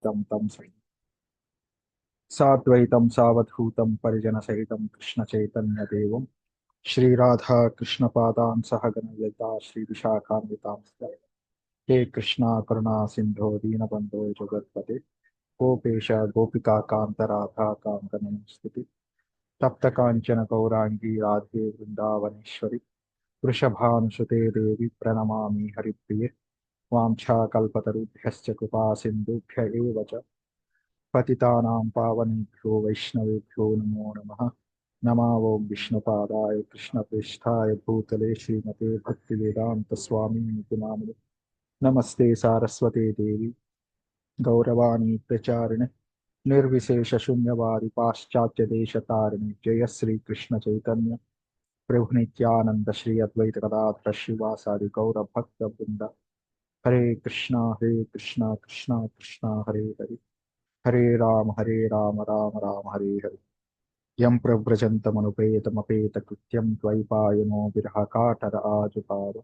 सहितं तं साद्वैतं सावधूतं परिजनसहितं कृष्णचैतन्यदेवं श्रीराधा कृष्णपादान् सहगण ललिता श्रीविशाखान्वितांश्च हे कृष्णा करुणा सिन्धो दीनबन्धो जगत्पते गोपेश गोपिकान्त राधा कान्तनमस्तुते तप्त काञ्चन गौराङ्गी राधे वृन्दावनेश्वरि वृषभानुसुते देवी प्रणमामि हरिप्रिये वाञ्छाकल्पतरुभ्यश्च कृपा सिन्धुभ्य एव च पतितानां पावनेभ्यो वैष्णवेभ्यो नमो नमः नमा ओं विष्णुपादाय कृष्णप्रेष्ठाय भूतले श्रीमते भक्तिवेदान्तस्वामिनिति नामिने नमस्ते सारस्वते देवी गौरवाणी प्रचारिणे निर्विशेषशून्यवादी पाश्चात्यदेशतारिणे जय श्रीकृष्ण चैतन्य प्रभु नित्यानंद श्री अद्वैत गदाधर श्रीवासादि गौरभक्तवृंद हरे कृष्णा कृष्णा कृष्णा हरे हरे हरे राम राम राम हरे हरे यं प्रव्रजन्तमनुपेतमपेतकृत्यं द्वैपायनो विरहकातर आजुहाव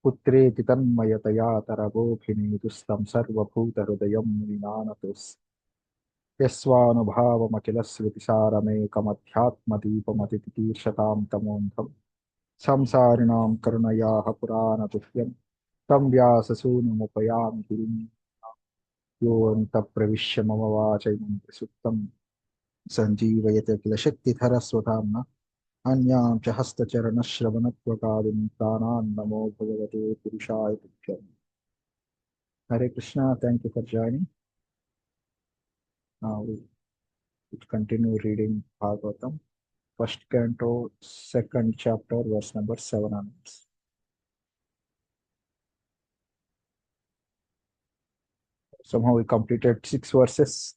पुत्रेति तन्मयतया तरवोऽभिनेदुस्तं सर्वभूतहृदयं मुनिनानतोऽस्मि यस्वानुभावमखिलश्रुतिसारमेकमध्यात्मदीपमतितीर्षतां तमोऽन्धं संसारिणां करुणयाः पुराणगुह्यं तं व्याससूनुमुपयामि गिरिं योऽन्तप्रविश्य मम वाचैमं प्रसुप्तं सञ्जीवयत किल शक्तिधरस्वधाम्ना अन्यां च हस्तचरणश्रवणत्वकादिनीं प्राणान् नमो भगवते पुरुषाय तुभ्यम् Hare Krishna, thank you for joining. We continue reading Bhagavatam, first canto, second chapter, verse number 7 onwards. Somehow we completed 6 verses,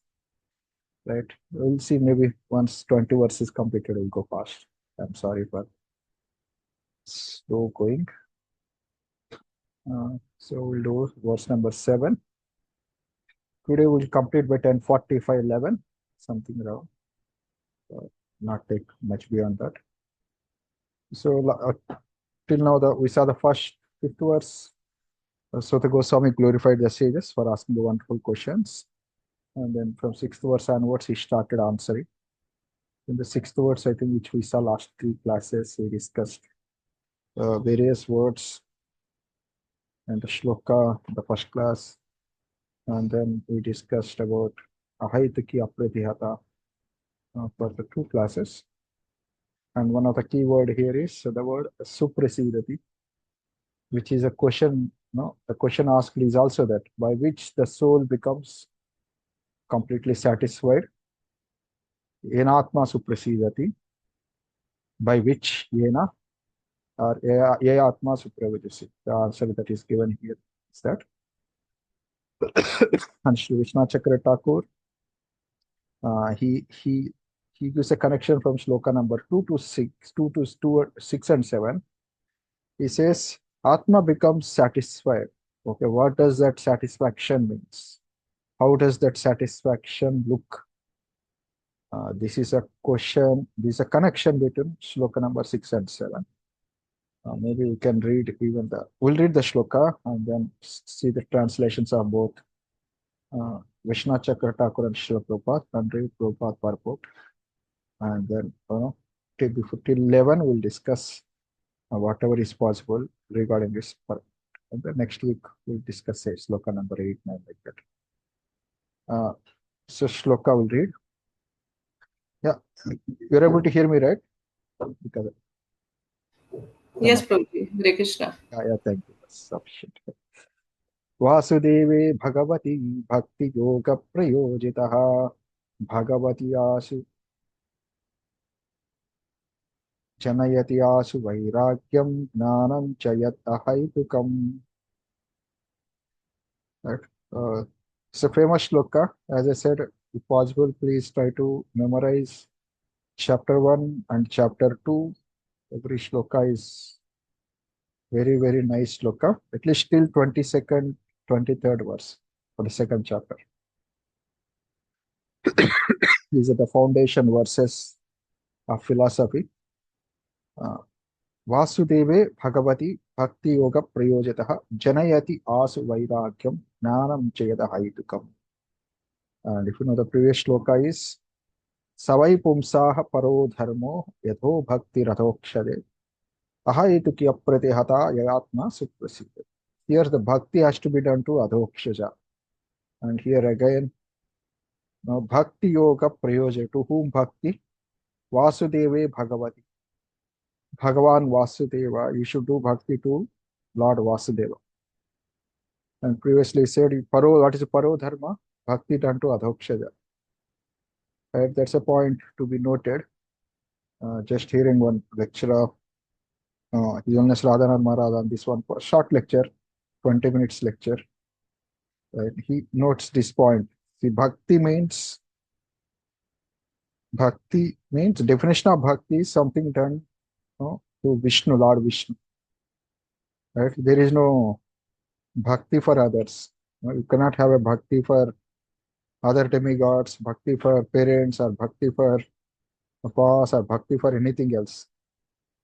right? We'll see maybe once 20 verses completed, we'll go fast. I'm sorry for slow going. So we'll do verse number 7. Today we'll complete by 10:45:11, something around. Not take much beyond that. So till now we saw the first 5th verse. Sota Goswami glorified the sages for asking the wonderful questions. And then from 6th verse onwards, he started answering. In the 6th verse, I think, which we saw last 3 classes, we discussed various words and the shloka, the first class. And then we discussed about Ahaitaki Apratihata for the 2 classes. And one of the key word here is the word Suprasidati, which is a question. No, the question asked is also that by which the soul becomes completely satisfied. Yenatma Suprasidati, by which Yena or Ye Atma Supravijasi. The answer that is given here is that. And Sri Vishnu Chakra Thakur, he gives a connection from shloka number 2 to 6, 6 and 7. He says, Atma becomes satisfied. Okay, what does that satisfaction means? How does that satisfaction look? This is a question, this is a connection between shloka number 6 and 7. Maybe we can read even we'll read the shloka and then see the translations of both Vishnu Chakra Thakur and Srila Prabhupada and read Prabhupada purport. And then till 11 we'll discuss whatever is possible regarding this purport. And then next week we'll discuss say shloka number 8, 9 like that. So shloka will read. Yeah, you're able to hear me, right? Because yes, Prabhuji. Hare Krishna. yeah, thank you. That's sufficient. वासुदेवे Bhagwati भक्ति योग प्रयोजितः भगवती आशु जनयति आशु वैराग्यम ज्ञानं च यत् अहैतुकम्. It's a famous shloka. As I said, if possible, please try to memorize chapter 1 and chapter 2. Every shloka is very, very nice shloka. At least till 22nd, 23rd verse for the second chapter. These are the foundation verses of philosophy. वासुदेवे Bhagwati भक्ति योग प्रयोजितः जनयति आसु वैराग्यम ज्ञानं च यदहैतुकम्. And if you know the previous shloka is Savai Pumsaha Paro Dharmo Yatho Bhakti Rathokshade Ahayituki Apratihata Yayatma Suprasita. Here the bhakti has to be done to Adhokshaja. And here again, now Bhakti Yoga Prayoja. To whom bhakti? Vasudeve Bhagavati. Bhagavan Vasudeva. You should do bhakti to Lord Vasudeva. And previously said, Paro, what is Paro Dharma? Bhakti done to Adhokshaja. Right? That's a point to be noted. Just hearing one lecture of His Holiness Radhanath Maharaj on this one, short lecture, 20 minutes lecture. Right? He notes this point. See, bhakti means definition of bhakti is something done to Vishnu, Lord Vishnu. Right? There is no bhakti for others. You cannot have a bhakti for other demigods, bhakti for parents, or bhakti for a cause, or bhakti for anything else.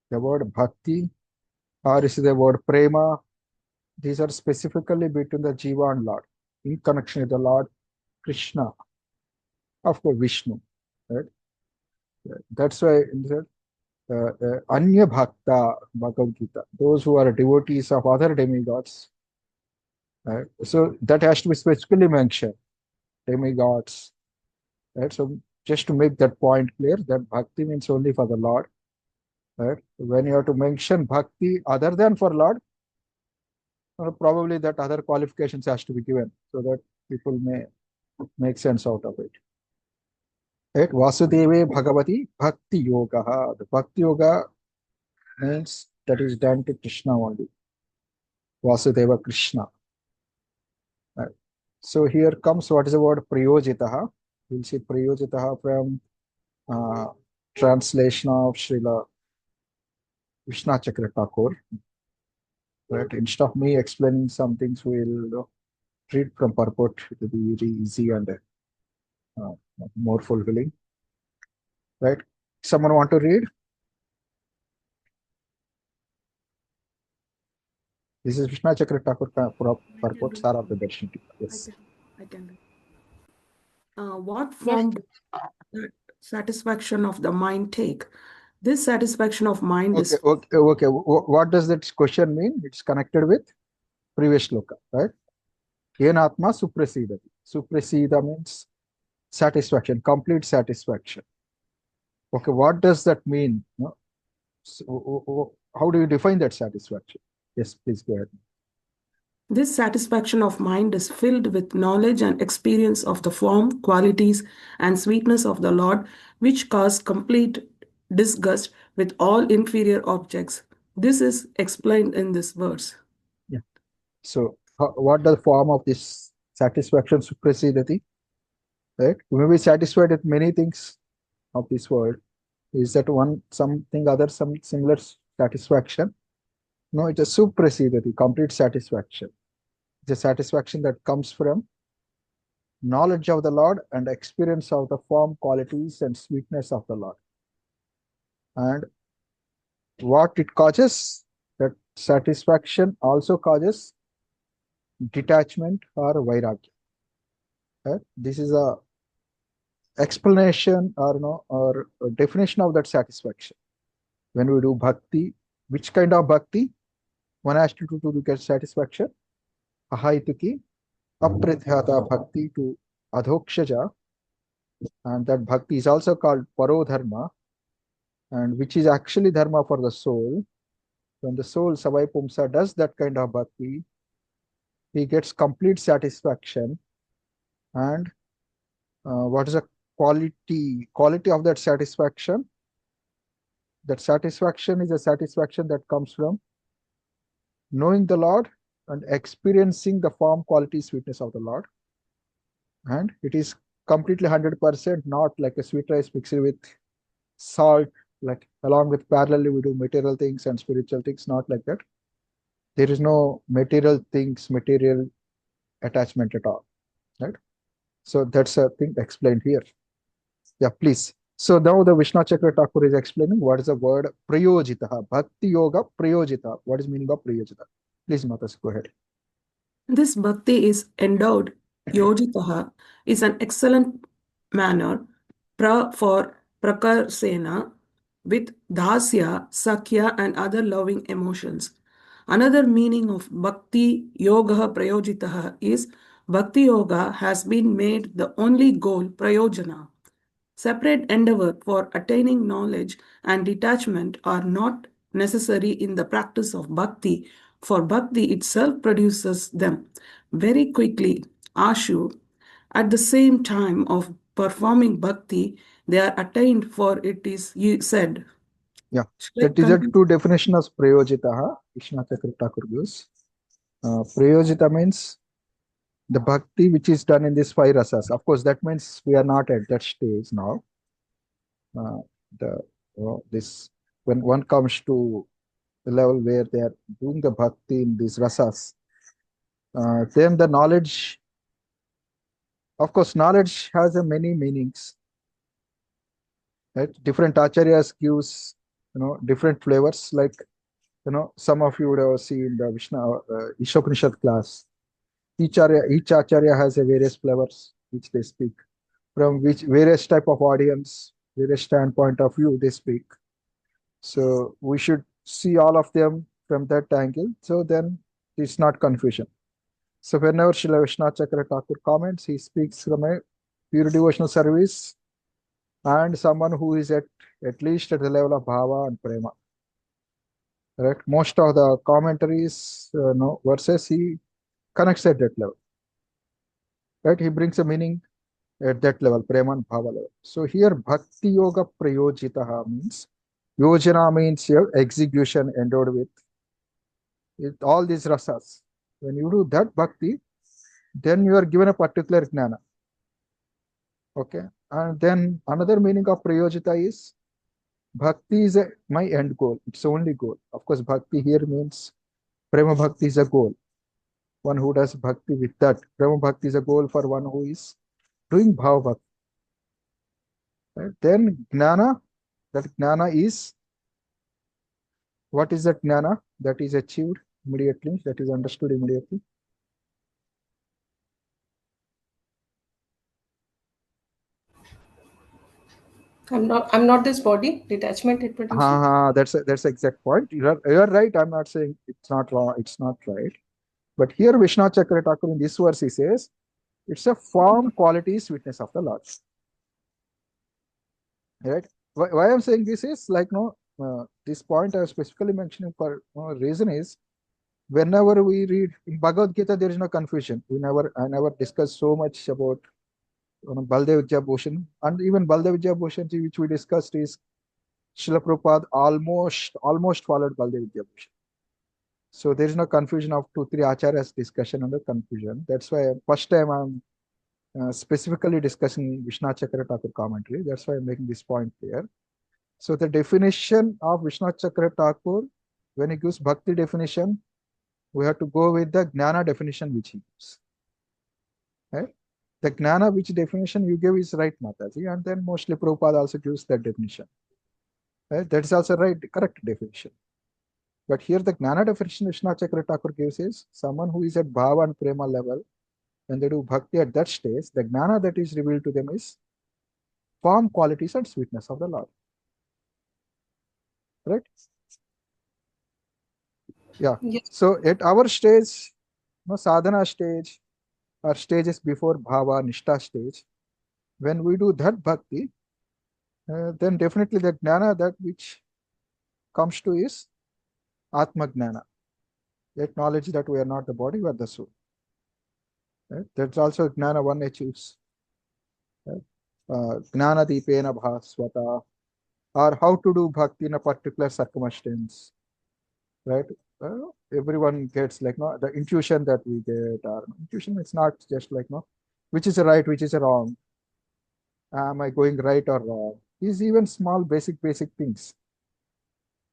The word bhakti, or is the word prema, these are specifically between the Jiva and Lord, in connection with the Lord Krishna, of course Vishnu. Right? That's why Anya Bhakta Bhagavad Gita, those who are devotees of other demigods. Right? So that has to be specifically mentioned, demigods. Right? So just to make that point clear, that bhakti means only for the Lord. Right? When you have to mention bhakti other than for Lord, probably that other qualifications has to be given so that people may make sense out of it. Right? Vasudeve Bhagavati Bhakti Yoga. The Bhakti Yoga means that is done to Krishna only. Vasudeva Krishna. Right. So here comes what is the word Priyojitaha. We'll see Priyojitaha from translation of Srila Vishnu Chakra Thakur. Right. Instead of me explaining some things, we'll read from purport. It will be very easy and more fulfilling. Right. Someone want to read? This is Vishnu Chakra Thakur purport, Sara Pradarshini. Yes. I can. What form does that satisfaction of the mind take? This satisfaction of mind is Okay. What does that question mean? It's connected with previous shloka, right? Yenatma suprasidati. Suprasida means satisfaction, complete satisfaction. Okay, what does that mean? No? So, how do you define that satisfaction? Yes, please go ahead. This satisfaction of mind is filled with knowledge and experience of the form, qualities, and sweetness of the Lord, which cause complete disgust with all inferior objects. This is explained in this verse. Yeah. So, what the form of this satisfaction, suprasidati? Right? We may be satisfied with many things of this world. Is that one something other, some similar satisfaction? No, it's a suprasidati, complete satisfaction. It's a satisfaction that comes from knowledge of the Lord and experience of the form, qualities, and sweetness of the Lord. And what it causes, that satisfaction also causes detachment or vairagya. Right? This is a explanation or a definition of that satisfaction. When we do bhakti, which kind of bhakti? One has to do to get satisfaction. Ahaituki, aprathyata bhakti to adhokshaja, and that bhakti is also called paro dharma, and which is actually dharma for the soul. When the soul Savai Pumsa does that kind of bhakti, he gets complete satisfaction. And what is the quality of that satisfaction? That satisfaction is a satisfaction that comes from knowing the Lord and experiencing the form, quality, sweetness of the Lord. And it is completely 100%, not like a sweet rice mixed with salt, like along with parallelly we do material things and spiritual things, not like that. There is no material things, material attachment at all, right? So that's a thing explained here. Yeah, please. So now the Vishnu Chakra Thakur is explaining what is the word Prayojita, Bhakti Yoga Prayojita. What is meaning of Prayojita? Please, Matas, go ahead. This bhakti is endowed yojitaha is an excellent manner for prakarsena with dasya, sakya, and other loving emotions. Another meaning of bhakti yoga prayojitaha is bhakti yoga has been made the only goal prayojana. Separate endeavor for attaining knowledge and detachment are not necessary in the practice of bhakti, for bhakti itself produces them very quickly. Ashu, at the same time of performing bhakti, they are attained, for it is said. Yeah, Should I that is a continue? two definition of prayojitaha. Krishna Chakra Thakur gives. Prayojita means the bhakti which is done in these five rasas. Of course, that means we are not at that stage now. The this when one comes to the level where they are doing the bhakti in these rasas, then the knowledge. Of course, knowledge has a many meanings. Right? Different acharyas gives different flavors. Like some of you would have seen the Ishopanishad class. Each acharya has a various flavors which they speak, from which various type of audience, various standpoint of view they speak. So we should see all of them from that angle. So then it's not confusion. So whenever Srila Vishnu Chakra Thakur comments, he speaks from a pure devotional service and someone who is at least at the level of bhava and prema. Right? Most of the commentaries, verses, he connects at that level. Right? He brings a meaning at that level, prema and bhava level. So here, bhakti yoga prayojitaha means yojana means your execution endowed with all these rasas. When you do that bhakti, then you are given a particular jnana. Okay, and then another meaning of prayojita is bhakti is my end goal. It's only goal. Of course, bhakti here means prema bhakti is a goal. One who does bhakti with that. Prema bhakti is a goal for one who is doing bhava bhakti. Right? Then jnana, that jnana is, what is that jnana that is achieved immediately, that is understood immediately? I'm not this body. Detachment it produces. That's the exact point. You're right. I'm not saying it's not wrong. It's not right. But here Vishnu Chakra Thakur in this verse he says it's a form qualities witness of the Lord. Right? Why I'm saying this is like this point I was specifically mentioning for reason is whenever we read in Bhagavad Gita there is no confusion. I never discussed so much about Baldev Vidyabhushan, and even Baldev Vidyabhushan which we discussed is Srila Prabhupada almost followed Baldev Vidyabhushan. So there is no confusion of 2-3 acharyas discussion under confusion. That's why first time I'm specifically discussing Vishnu Chakra Thakur commentary. That's why I'm making this point here. So the definition of Vishnu Chakra Thakur, when he gives bhakti definition, we have to go with the Gnana definition which he gives. Right? The Gnana which definition you give is right, Mataji, and then mostly Prabhupada also gives that definition. Right? That is also right, correct definition. But here the Gnana definition Vishnu Chakra Thakur gives is someone who is at Bhava and Prema level. When they do bhakti at that stage, the Gnana that is revealed to them is form, qualities, and sweetness of the Lord. Right? Yeah. Yes. So at our stage, sadhana stage, or stages before bhava, nishta stage, when we do that bhakti, then definitely the jnana that which comes to is atma jnana, that knowledge that we are not the body, we are the soul. Right? That's also jnana one achieves. Right? Jnana deepena bhaswata, or how to do bhakti in a particular circumstance. Right? Everyone gets like the intuition that we get, or intuition is not just like which is a right, which is a wrong. Am I going right or wrong? These even small basic things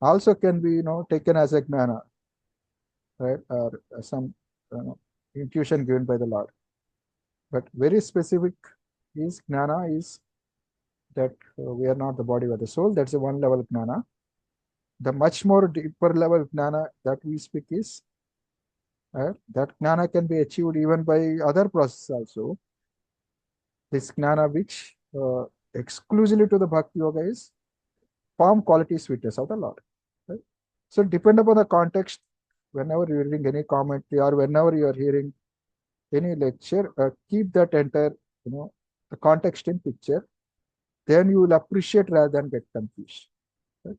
also can be taken as a jnana, right? Or some intuition given by the Lord. But very specific is jnana is that we are not the body or the soul. That's a one level jnana. The much more deeper level jnana that we speak is Right? That jnana can be achieved even by other processes also. This jnana which exclusively to the bhakti yoga is form, quality, sweetness of the Lord. Right? So depend upon the context, whenever you're reading any commentary or whenever you are hearing any lecture, keep that entire, the context in picture. Then you will appreciate rather than get confused. Right?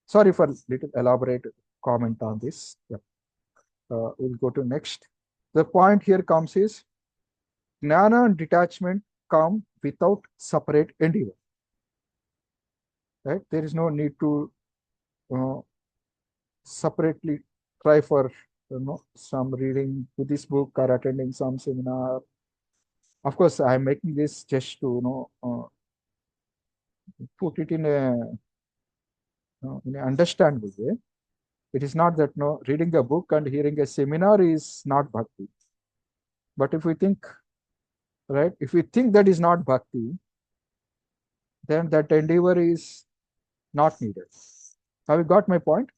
Sorry for little elaborate comment on this. Yeah. We'll go to next. The point here comes is jnana and detachment come without separate endeavor. Right? There is no need to separately try for some reading to this book or attending some seminar. Of course, I'm making this just to put it in an understandable way. It is not that reading a book and hearing a seminar is not bhakti. But if we think, right, if we think that is not bhakti, then that endeavor is not needed. Have you got my point?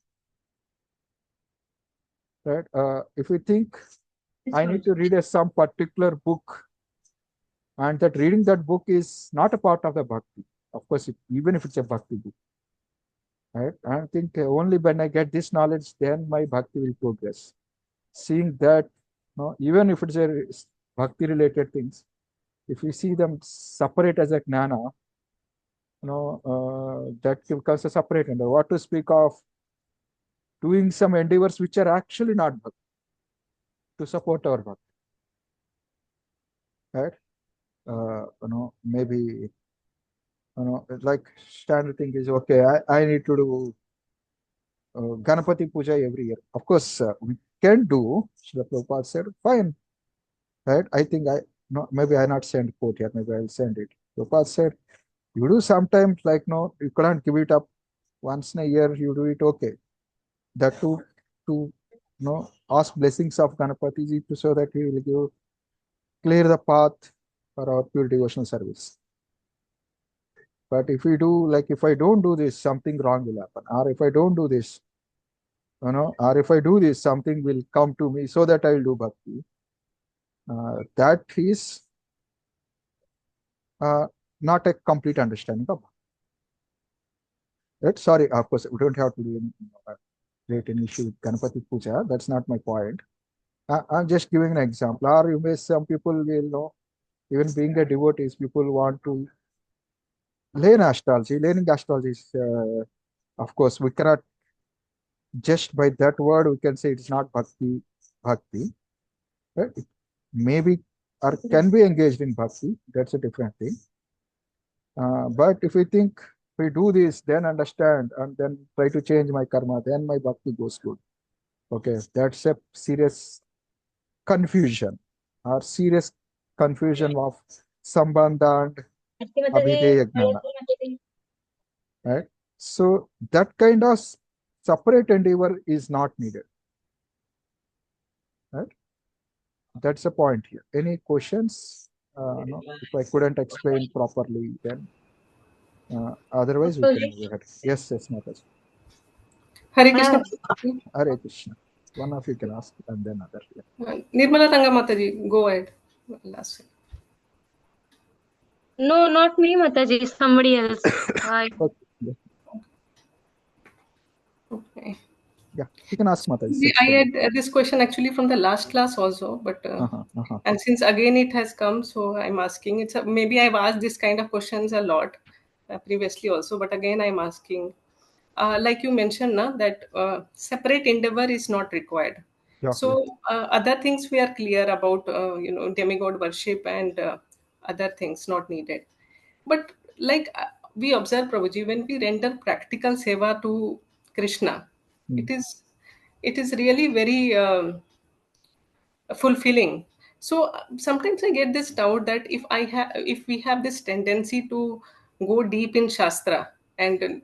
Right? If we think I need to read some particular book, and that reading that book is not a part of the bhakti. Of course, even if it's a bhakti book, right? I think only when I get this knowledge, then my bhakti will progress. Seeing that, even if it's a bhakti related things, if we see them separate as a jnana, that becomes a separate endeavor. What to speak of doing some endeavors which are actually not bhakti to support our bhakti, right? Maybe like standard thing is okay. I need to do Ganapati Puja every year. Of course, we can do. Srila Prabhupada said, fine, right? I think no, maybe I not send quote here. Maybe I'll send it. Prabhupada said, you do sometimes like no, you can't give it up once in a year. You do it okay. That to ask blessings of Ganapati ji so that he will give clear the path for our pure devotional service. But if we do like if I don't do this, something wrong will happen. Or if I don't do this, or if I do this, something will come to me so that I will do bhakti. That is not a complete understanding of bhakti. Right? Sorry, of course, we don't have to do create an issue with Ganapati Puja. That's not my point. I'm just giving an example. Or you may some people will know, even being a devotee, people want to learn astrology. Learning astrology is, of course, we cannot just by that word we can say it's not bhakti, right? It maybe or can be engaged in bhakti. That's a different thing. But if we think we do this, then understand and then try to change my karma, then my bhakti goes good. Okay, that's a serious confusion or serious confusion of sambandha and abhideya jnana, right? So that kind of separate endeavor is not needed, right? That's the point here. Any questions? No, if I couldn't explain properly, then otherwise we can move ahead. Yes, Mataji. Hare Krishna. Hare Krishna. One of you can ask and then other. Yeah. Nirmala Ranga Mataji, go ahead. Last one. No, not me, Mataji. Somebody else. Okay. Yeah. Okay. Yeah, you can ask Mataji. I had this question actually from the last class also, but and since again it has come, so I'm asking. It's maybe I've asked this kind of questions a lot previously also, but again I'm asking. Like you mentioned, na, that separate endeavor is not required. Yeah, So other things we are clear about, demigod worship and other things not needed. But like we observe, Prabhuji, when we render practical seva to Krishna, it is really very fulfilling. So sometimes I get this doubt that if we have this tendency to go deep in shastra and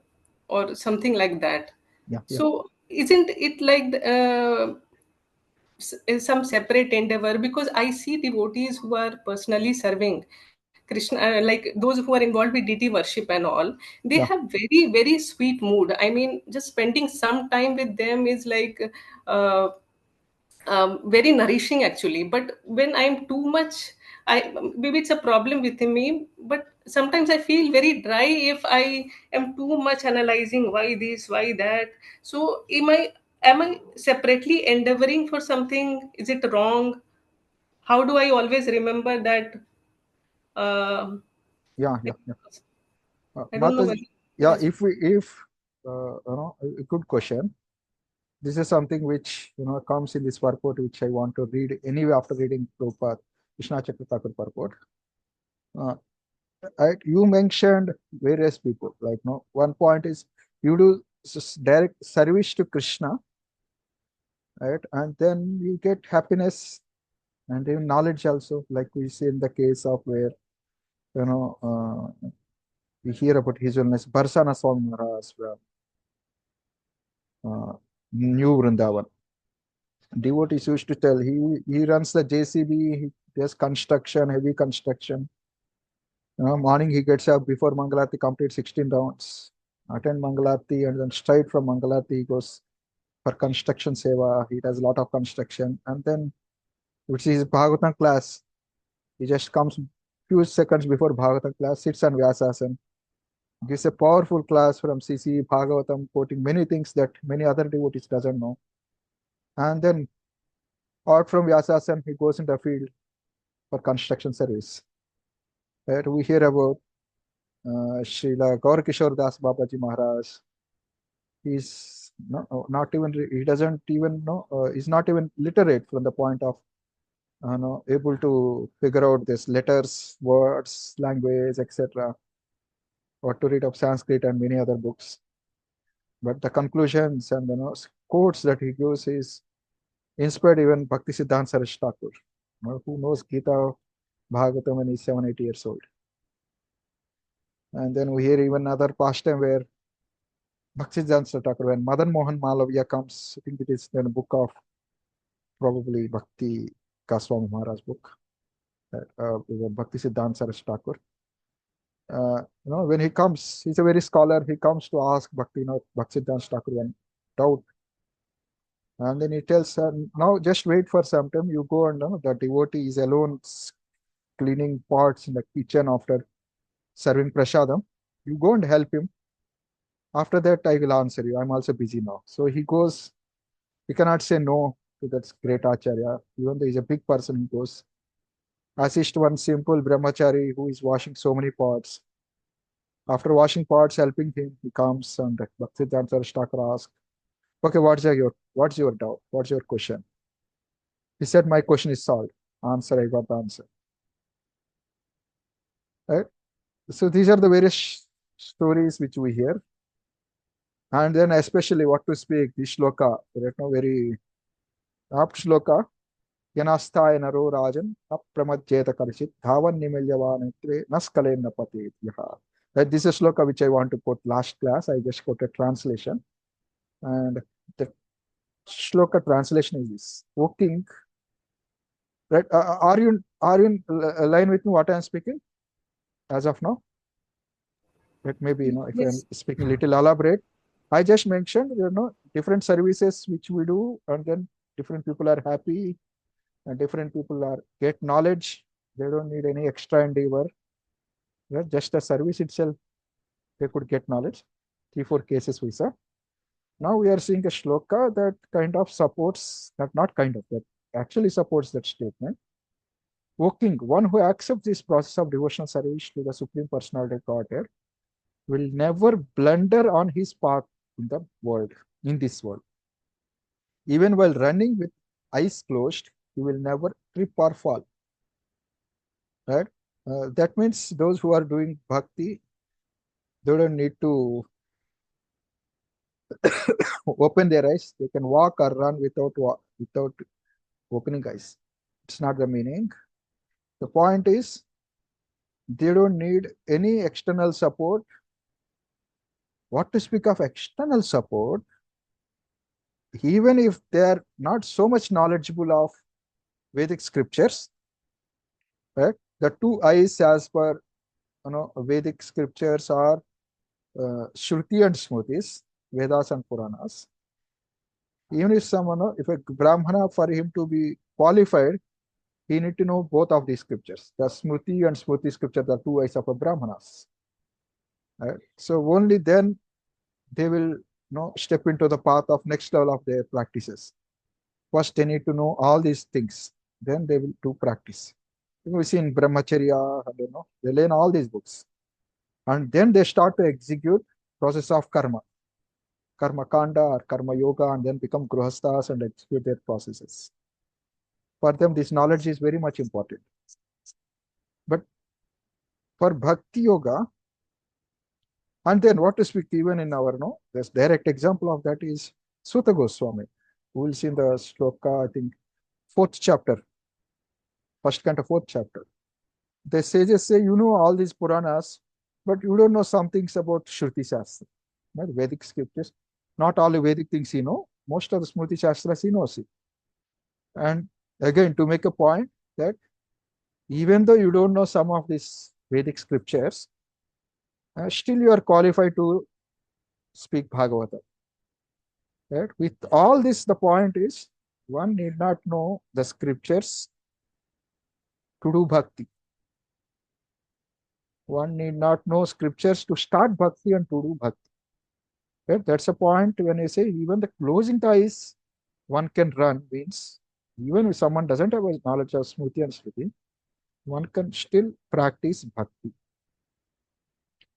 or something like that, yeah. so isn't it like some separate endeavor? Because I see devotees who are personally serving Krishna, like those who are involved with deity worship and all, they Yeah. have very, very sweet mood. I mean, just spending some time with them is like very nourishing actually. But when I'm too much, maybe it's a problem within me. But sometimes I feel very dry if I am too much analyzing why this, why that. So am I separately endeavoring for something? Is it wrong? How do I always remember that? Uh, Yeah. I don't know whether. Mataji, yeah, if a good question. This is something which comes in this purport, which I want to read anyway after reading Prabhupada Krishna Chakra Thakur purport. You mentioned various people. Like, one point is you do direct service to Krishna, right? And then you get happiness and even knowledge also, like we see in the case of where we hear about His Holiness Barsana Swami Maharaj from New Vrindavan. Devotees used to tell he runs the JCB, he does construction, heavy construction. Morning he gets up before Mangalarti, complete 16 rounds, attend Mangalarti, and then straight from Mangalarti he goes for construction seva. He does a lot of construction, and then which is Bhagavatam class. He just comes few seconds before Bhagavatam class, sits on Vyasasana, gives a powerful class from CC Bhagavatam, quoting many things that many other devotees doesn't know. And then out from Vyasasana, he goes in the field for construction service. Right? We hear about Srila Gaur Kishore Das Babaji Maharaj. He's not even, he doesn't even know, he's not even literate from the point of able to figure out this letters, words, language, etc. What to read of Sanskrit and many other books. But the conclusions and quotes that he gives is inspired even Bhakti Siddhanta Saraswati Thakur, who knows Gita Bhagavatam when he's 7-8 years old. And then we hear even another pastime where Bhakti Siddhanta Saraswati Thakur, when Madan Mohan Malaviya comes, I think it is in a book of probably Bhakti Goswami Maharaj book, Bhakti Siddhanta Saraswati Thakur. When he comes, he's a very scholar. He comes to ask Bhakti Siddhanta Thakur one doubt, and then he tells her, "Now just wait for some time. You go and the devotee is alone cleaning pots in the kitchen after serving prasadam. You go and help him. After that, I will answer you. I'm also busy now." So he goes. He cannot say no to that great acharya. Even though he's a big person, he goes. Assist one simple brahmachari who is washing so many pots. After washing pots, helping him, he comes and Bhaktisiddhanta Saraswati Thakur asks, "Okay, what's your doubt? What's your question?" He said, "My question is solved. Answer, I got the answer." Right? So these are the various stories which we hear. And then especially what to speak, this shloka, very apt shloka. Yanasthaya naro rajan apramadjeta karishit dhavan nimilyavanatre naskale napati yaha. That this is a shloka which I want to quote last class. I just quoted translation. And the shloka translation is this. O king, right? Are you in line with me what I am speaking as of now? Right? Maybe if Yes. I'm speaking a little elaborate. I just mentioned different services which we do, and then different people are happy, and different people get knowledge. They don't need any extra endeavor. Right? Just the service itself, they could get knowledge. 3-4 cases we saw. Now we are seeing a shloka that kind of supports that, not kind of, that actually supports that statement. O king, one who accepts this process of devotional service to the Supreme Personality of Godhead will never blunder on his path in this world. Even while running with eyes closed, he will never trip or fall. Right? That means those who are doing bhakti, they don't need to open their eyes. They can walk or run without opening eyes. It's not the meaning. The point is, they don't need any external support. What to speak of external support? Even if they are not so much knowledgeable of Vedic scriptures, right? The two eyes as per Vedic scriptures are Shruti and Smritis, Vedas and Puranas. Even if someone, if a Brahmana, for him to be qualified, he need to know both of these scriptures. The Smriti and Smriti scripture, the two eyes of a Brahmanas. Right? So only then they will step into the path of next level of their practices. First, they need to know all these things. Then they will do practice. We see in Brahmacharya, they learn all these books. And then they start to execute process of karma. Karma kanda or karma yoga, and then become grihasthas and execute their processes. For them, this knowledge is very much important. But for bhakti yoga, and then what to speak even in our this direct example of that is Suta Goswami. We will see in the sloka, I think, 4th chapter, first canto, 4th chapter. The sages say, you know all these Puranas, but you don't know some things about Shruti Shastra, right? Vedic scriptures. Not all the Vedic things you know, most of the Smriti Shastras you know. See. And again, to make a point that even though you don't know some of these Vedic scriptures, still you are qualified to speak Bhagavata. Right? With all this, the point is, one need not know the scriptures to do bhakti. One need not know scriptures to start bhakti and to do bhakti. Right? That's a point when I say even the closing the eyes, one can run, means even if someone doesn't have a knowledge of Smriti and Smriti, one can still practice bhakti.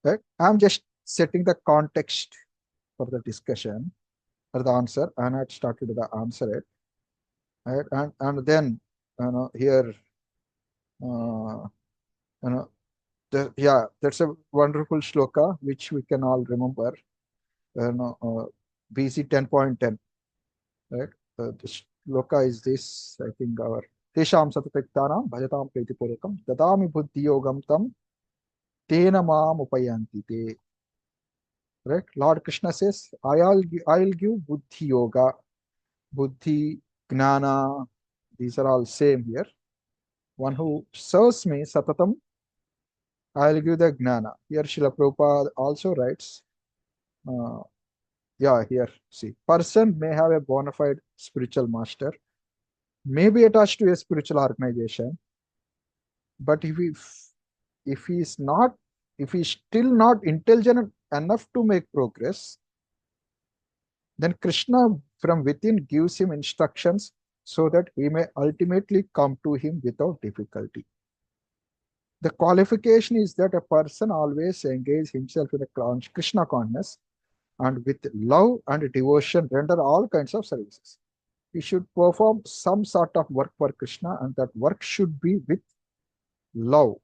Right? I'm just setting the context for the discussion, for the answer, and I started the answer it. Right? And then here, yeah, that's a wonderful shloka which we can all remember. BC 10.10. Right? The shloka is this, I think, our Tesham Satataktanam Bhajatam Preti Purakam Dadami Buddhi Yogam Tam Tena Mam Upayanti Te. Right? Lord Krishna says, I'll give Buddhi Yoga, Buddhi, Gnana, these are all same here. One who serves me, Satatam, I'll give the Gnana. Here Srila Prabhupada also writes, yeah, here, see, person may have a bona fide spiritual master, may be attached to a spiritual organization, but if he's still not intelligent enough to make progress, then Krishna from within gives him instructions so that he may ultimately come to him without difficulty. The qualification is that a person always engage himself in the Krishna consciousness and with love and devotion render all kinds of services. He should perform some sort of work for Krishna, and that work should be with love.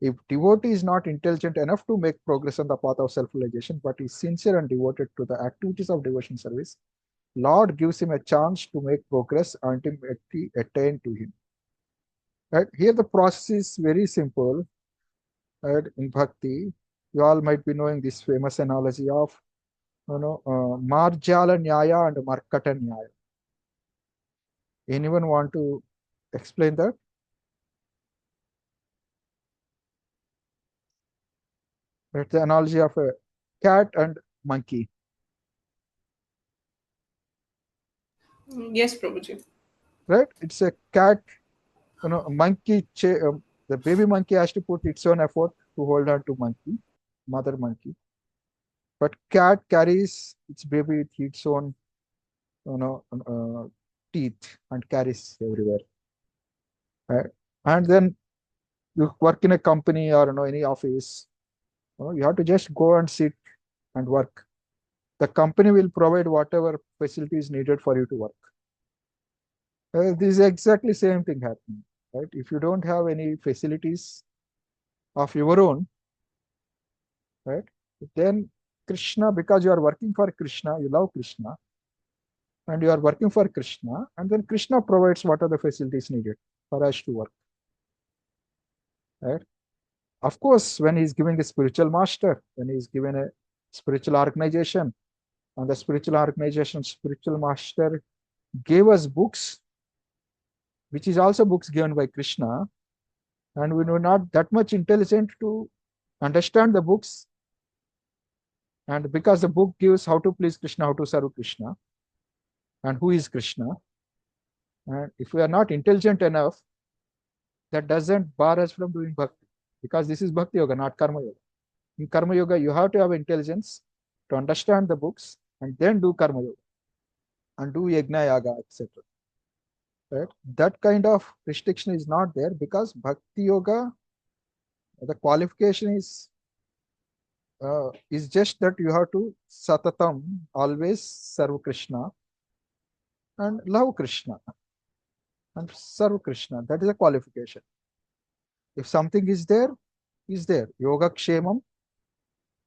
If devotee is not intelligent enough to make progress on the path of self-realization, but is sincere and devoted to the activities of devotion service, Lord gives him a chance to make progress and ultimately attain to him. Right? Here the process is very simple. Right? In Bhakti, you all might be knowing this famous analogy of Marjala Nyaya and Markata Nyaya. Anyone want to explain that? It's the analogy of a cat and monkey. Yes, Prabhuji. Right? It's a cat, monkey, the baby monkey has to put its own effort to hold on to monkey, mother monkey. But cat carries its baby with its own, teeth and carries everywhere. Right? And then you work in a company or any office, you have to just go and sit and work. The company will provide whatever facilities needed for you to work. This is exactly same thing happening, right? If you don't have any facilities of your own, right, then Krishna, because you are working for Krishna, you love Krishna, and you are working for Krishna, and then Krishna provides what are the facilities needed for us to work. Right? Of course, when he's giving a spiritual master, when he's given a spiritual organization, and the spiritual organization, spiritual master gave us books, which is also books given by Krishna, and we were not that much intelligent to understand the books. And because the book gives how to please Krishna, how to serve Krishna, and who is Krishna. And if we are not intelligent enough, that doesn't bar us from doing bhakti, because this is bhakti yoga, not karma yoga. In karma yoga, you have to have intelligence to understand the books and then do karma yoga and do yajna yaga, etc. Right? That kind of restriction is not there, because bhakti yoga, the qualification is just that you have to satatam, always serve Krishna and love Krishna and serve Krishna. That is a qualification. If something is there, is there. Yoga kshemam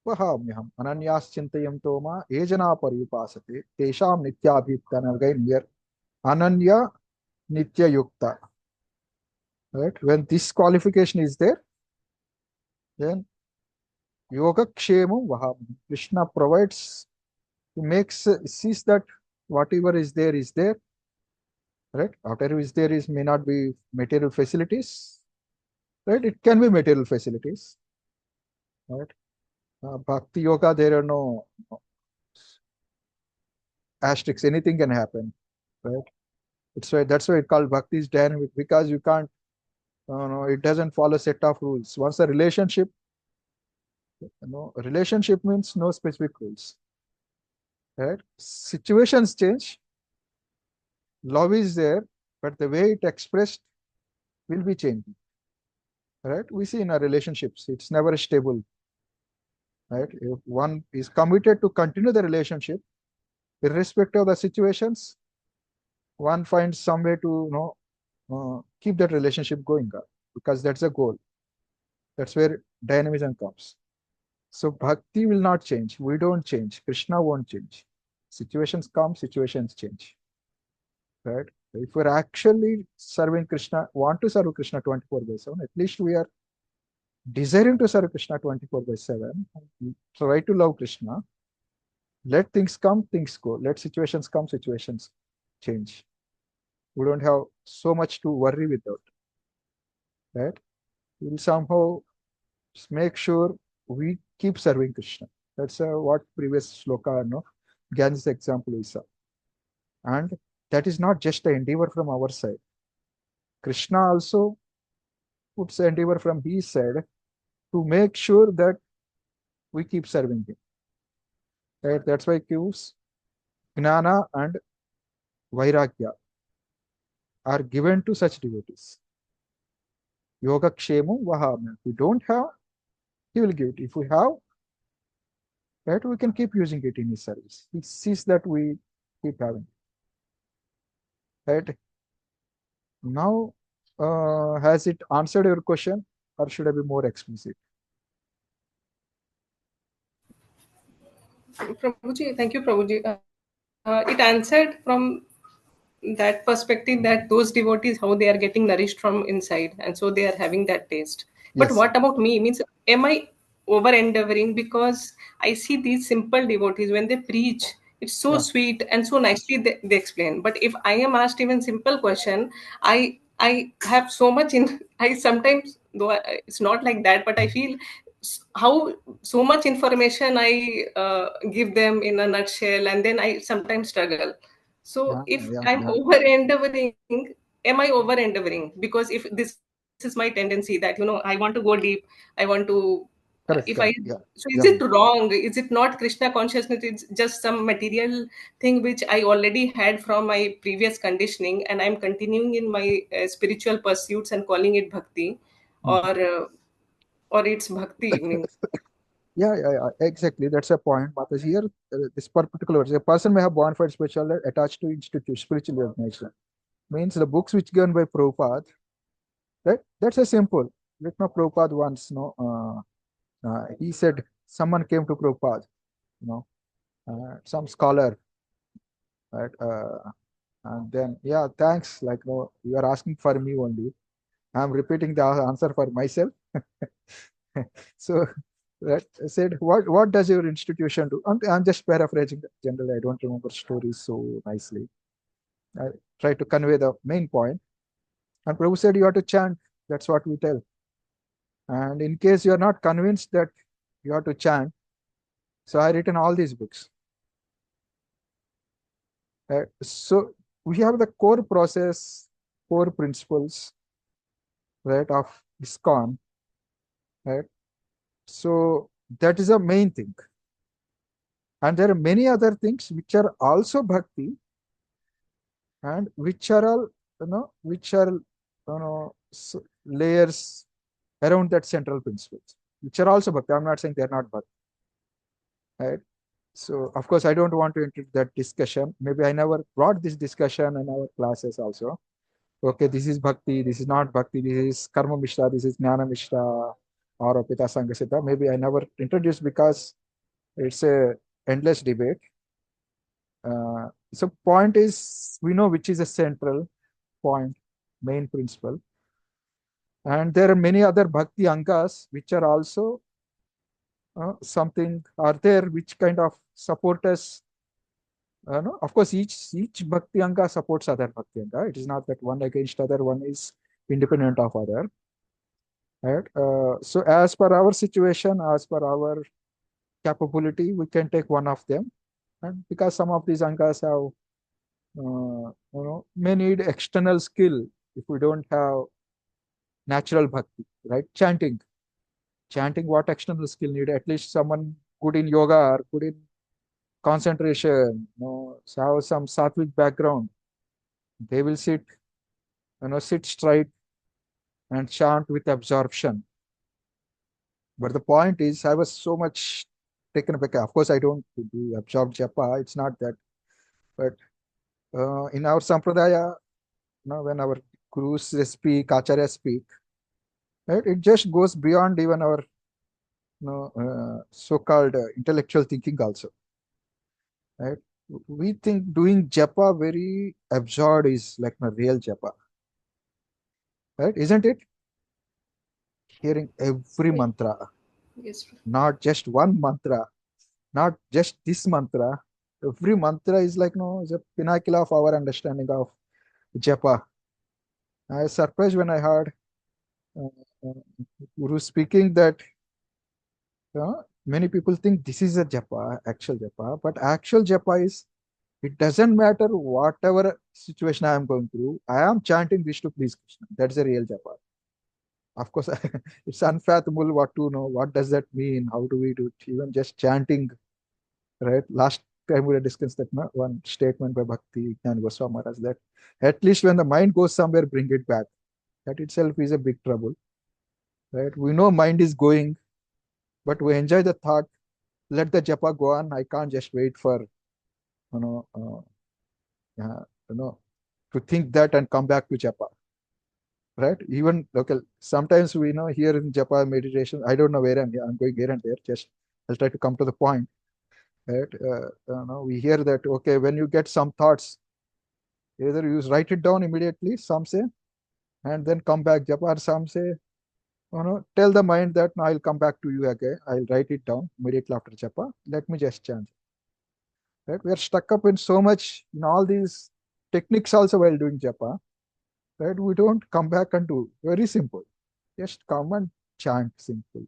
vahamyaham ananyas chintayam ma ejana paripasate tesham nityabhikta. And again here, ananya nitya yukta. Right? When this qualification is there, then yoga kshemam vahamyaham. Krishna provides, he makes, sees that whatever is there is there. Right? Whatever is there is may not be material facilities. Right? It can be material facilities. Right? Bhakti yoga, there are no asterisks. Anything can happen. Right? That's why it's called bhakti is dynamic, because you can't, it doesn't follow a set of rules. Once a relationship, relationship means no specific rules. Right? Situations change. Love is there, but the way it expressed will be changing. Right? We see in our relationships, it's never stable. Right? If one is committed to continue the relationship, irrespective of the situations, one finds some way to keep that relationship going up, because that's the goal. That's where dynamism comes. So bhakti will not change. We don't change. Krishna won't change. Situations come, situations change. Right? If we're actually serving Krishna, want to serve Krishna 24/7, at least we are desiring to serve Krishna 24/7, try to love Krishna. Let things come, things go. Let situations come, situations change. We don't have so much to worry without. Right? We'll somehow make sure we keep serving Krishna. That's what previous sloka, Gyan's example is. And that is not just an endeavor from our side. Krishna also puts an endeavor from his side to make sure that we keep serving him. Right? That's why he gives Gnana and Vairagya are given to such devotees. Yoga kshemam vahamyaham. If we don't have, he will give it. If we have, right, we can keep using it in his service. He sees that we keep having it. Right? Now, has it answered your question, or should I be more explicit? Prabhuji, thank you, Prabhuji. It answered from that perspective that those devotees, how they are getting nourished from inside, and so they are having that taste. But Yes. what about me? Means, am I over endeavoring? Because I see these simple devotees, when they preach, it's so sweet and so nicely they explain. But if I am asked even simple question, I have so much in. I sometimes, though it's not like that, but I feel how so much information I give them in a nutshell, and then I sometimes struggle. So if I'm over endeavoring, am I over endeavoring? Because if this is my tendency that I want to go deep, I want to. Correct, If correct. so is it wrong? Is it not Krishna consciousness? It's just some material thing which I already had from my previous conditioning, and I'm continuing in my spiritual pursuits and calling it bhakti, or it's bhakti means. Yeah, exactly. That's a point. Because here, this particular a person may have bona fide spiritual attached to institute, spiritual organization. Means the books which given by Prabhupada, right? That's a simple. Let me Prabhupada once, he said someone came to Prabhupada, some scholar, right? And then, yeah, thanks. Like, you are asking for me only. I'm repeating the answer for myself. So, that said, what does your institution do? I'm just paraphrasing generally. I don't remember stories so nicely. I try to convey the main point. And Prabhu said you have to chant. That's what we tell. And in case you are not convinced that you have to chant, so I written all these books. So we have the core process, core principles, right, of ISKCON, right? So that is the main thing. And there are many other things which are also bhakti and which are all, which are, layers around that central principles, which are also bhakti. I'm not saying they're not bhakti, right? So of course, I don't want to enter that discussion. Maybe I never brought this discussion in our classes also. Okay, this is bhakti, this is not bhakti, this is karma mishra, this is jnana mishra, or apita sangasita. Maybe I never introduced because it's a endless debate. So point is, we know which is a central point, main principle. And there are many other bhakti angas which are also something are there which kind of support us. No? Of course, each bhakti anga supports other bhakti anga. It is not that one against other, one is independent of other. Right? So as per our situation, as per our capability, we can take one of them. And because some of these angas have, may need external skill if we don't have natural bhakti, right? Chanting, what external skill need? At least someone good in yoga or good in concentration, so have some sattvic background. They will sit straight and chant with absorption. But the point is, I was so much taken aback. Of course, I don't do absorb japa. It's not that. But in our sampradaya, when our gurus speak, acharya speak, right, it just goes beyond even our so-called intellectual thinking also. Right? We think doing japa very absurd is like a real japa. Right? Isn't it? Hearing every mantra, Yes. not just one mantra, not just this mantra. Every mantra is like, is a pinnacle of our understanding of japa. I was surprised when I heard uh, uh, Guru speaking that many people think this is a japa, actual japa, but actual japa is, it doesn't matter whatever situation I am going through, I am chanting this to please Krishna. That's a real japa. Of course, it's unfathomable what to know. What does that mean? How do we do it? Even just chanting, right? Last time we discussed that one statement by Bhakti Jnana Goswami Maharaj, that at least when the mind goes somewhere, bring it back. That itself is a big trouble, right? We know mind is going, but we enjoy the thought. Let the japa go on. I can't just wait for, you know, uh, you know, to think that and come back to japa. Right? Even okay, sometimes we know here in japa meditation, I don't know where I'm going here and there. Just I'll try to come to the point. Right? We hear that okay, when you get some thoughts, either you write it down immediately, some say, and then come back japa, or some say, tell the mind that now I'll come back to you again. I'll write it down immediately after japa. Let me just chant. Right? We are stuck up in so much in all these techniques also while doing japa. Right? We don't come back and do. Very simple. Just come and chant simple.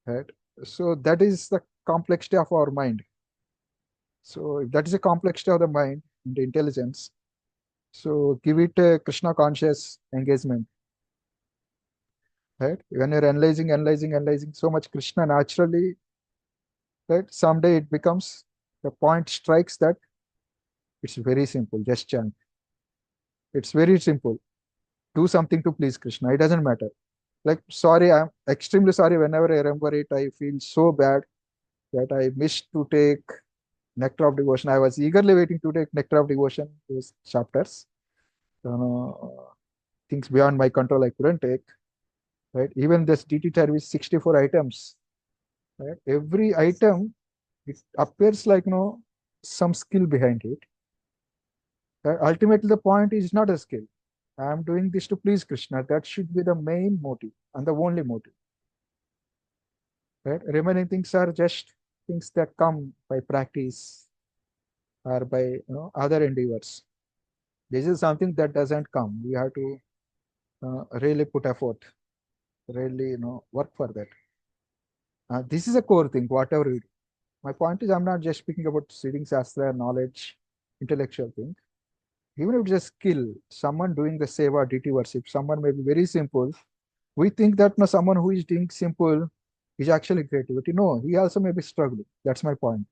Right? So that is the complexity of our mind. So if that is a complexity of the mind and the intelligence, so give it a Krishna conscious engagement. Right? When you're analyzing so much Krishna naturally, right? Someday it becomes, the point strikes that it's very simple. Just chant. It's very simple. Do something to please Krishna. It doesn't matter. Like, sorry, I'm extremely sorry. Whenever I remember it, I feel so bad that I missed to take Nectar of Devotion. I was eagerly waiting to take Nectar of Devotion, those chapters. Things beyond my control I couldn't take. Right? Even this DT service, 64 items. Right? Every item, it appears like some skill behind it. Right? Ultimately, the point is not a skill. I am doing this to please Krishna. That should be the main motive and the only motive. Right? Remaining things are just things that come by practice or by other endeavors. This is something that doesn't come. We have to really put effort, really work for that. This is a core thing, whatever we do. My point is, I'm not just speaking about reading Shastra knowledge intellectual thing. Even if it's a skill, someone doing the seva, deity worship, someone may be very simple. We think that no, someone who is doing simple is actually creativity. No, he also may be struggling. That's my point.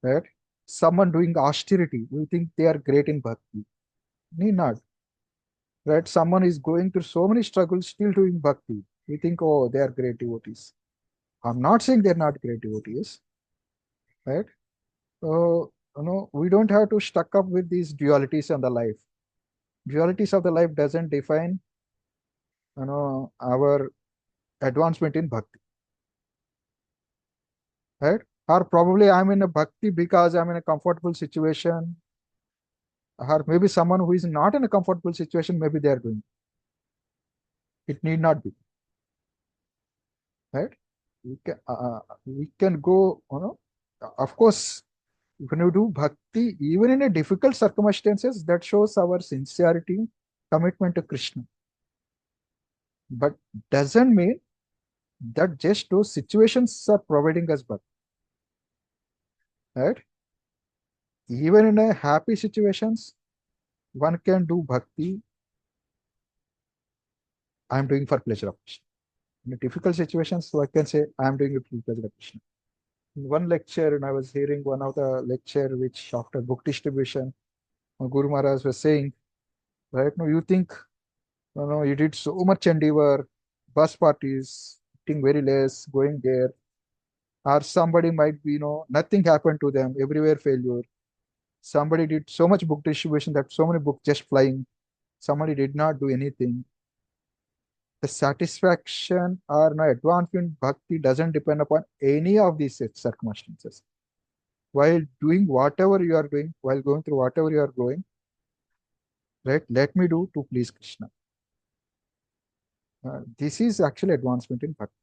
Right? Someone doing austerity, we think they are great in bhakti. Need not. Right? Someone is going through so many struggles, still doing bhakti. We think, oh, they are great devotees. I'm not saying they're not great devotees. Right? So, we don't have to stuck up with these dualities in the life. Dualities of the life doesn't define, our advancement in bhakti. Right? Or probably I'm in a bhakti because I'm in a comfortable situation. Or maybe someone who is not in a comfortable situation, maybe they are doing. It need not be. Right? We can go, of course, when you do bhakti, even in a difficult circumstances, that shows our sincerity, commitment to Krishna. But doesn't mean that just those situations are providing us bhakti. Right? Even in a happy situations, one can do bhakti. I'm doing for pleasure of Krishna. In difficult situations, so I can say I'm doing it for pleasure of Krishna. In one lecture, and I was hearing one of the lecture which after book distribution, Guru Maharaj was saying, right now you think, you did so much endeavor, bus parties, eating very less, going there, or somebody might be, nothing happened to them, everywhere failure. Somebody did so much book distribution that so many books just flying. Somebody did not do anything. The satisfaction or advancement bhakti doesn't depend upon any of these circumstances. While doing whatever you are doing, while going through whatever you are going, right, let me do to please Krishna. This is actually advancement in bhakti,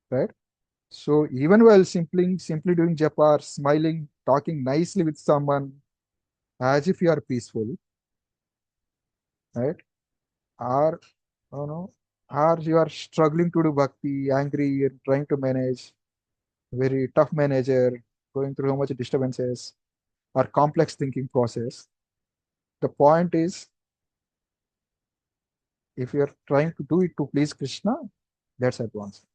right? So even while simply doing japa, or smiling, talking nicely with someone, as if you are peaceful, right? Or or you are struggling to do bhakti, angry, you're trying to manage, very tough manager, going through so much disturbances or complex thinking process. The point is, if you're trying to do it to please Krishna, that's advancement.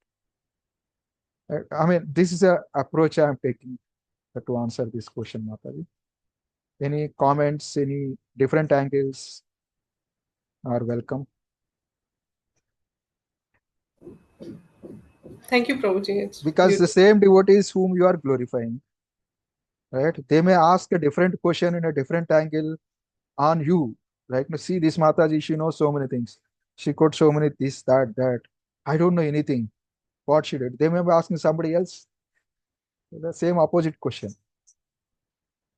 I mean, this is a approach I'm taking to answer this question, Mataji. Any comments, any different angles are welcome. Thank you, Prabhuji. It's because beautiful. the same devotees whom you are glorifying, right? They may ask a different question in a different angle on you. Right? Now, see, this Mataji, she knows so many things. She could so many this, that. I don't know anything. What she did. They may be asking somebody else the same opposite question.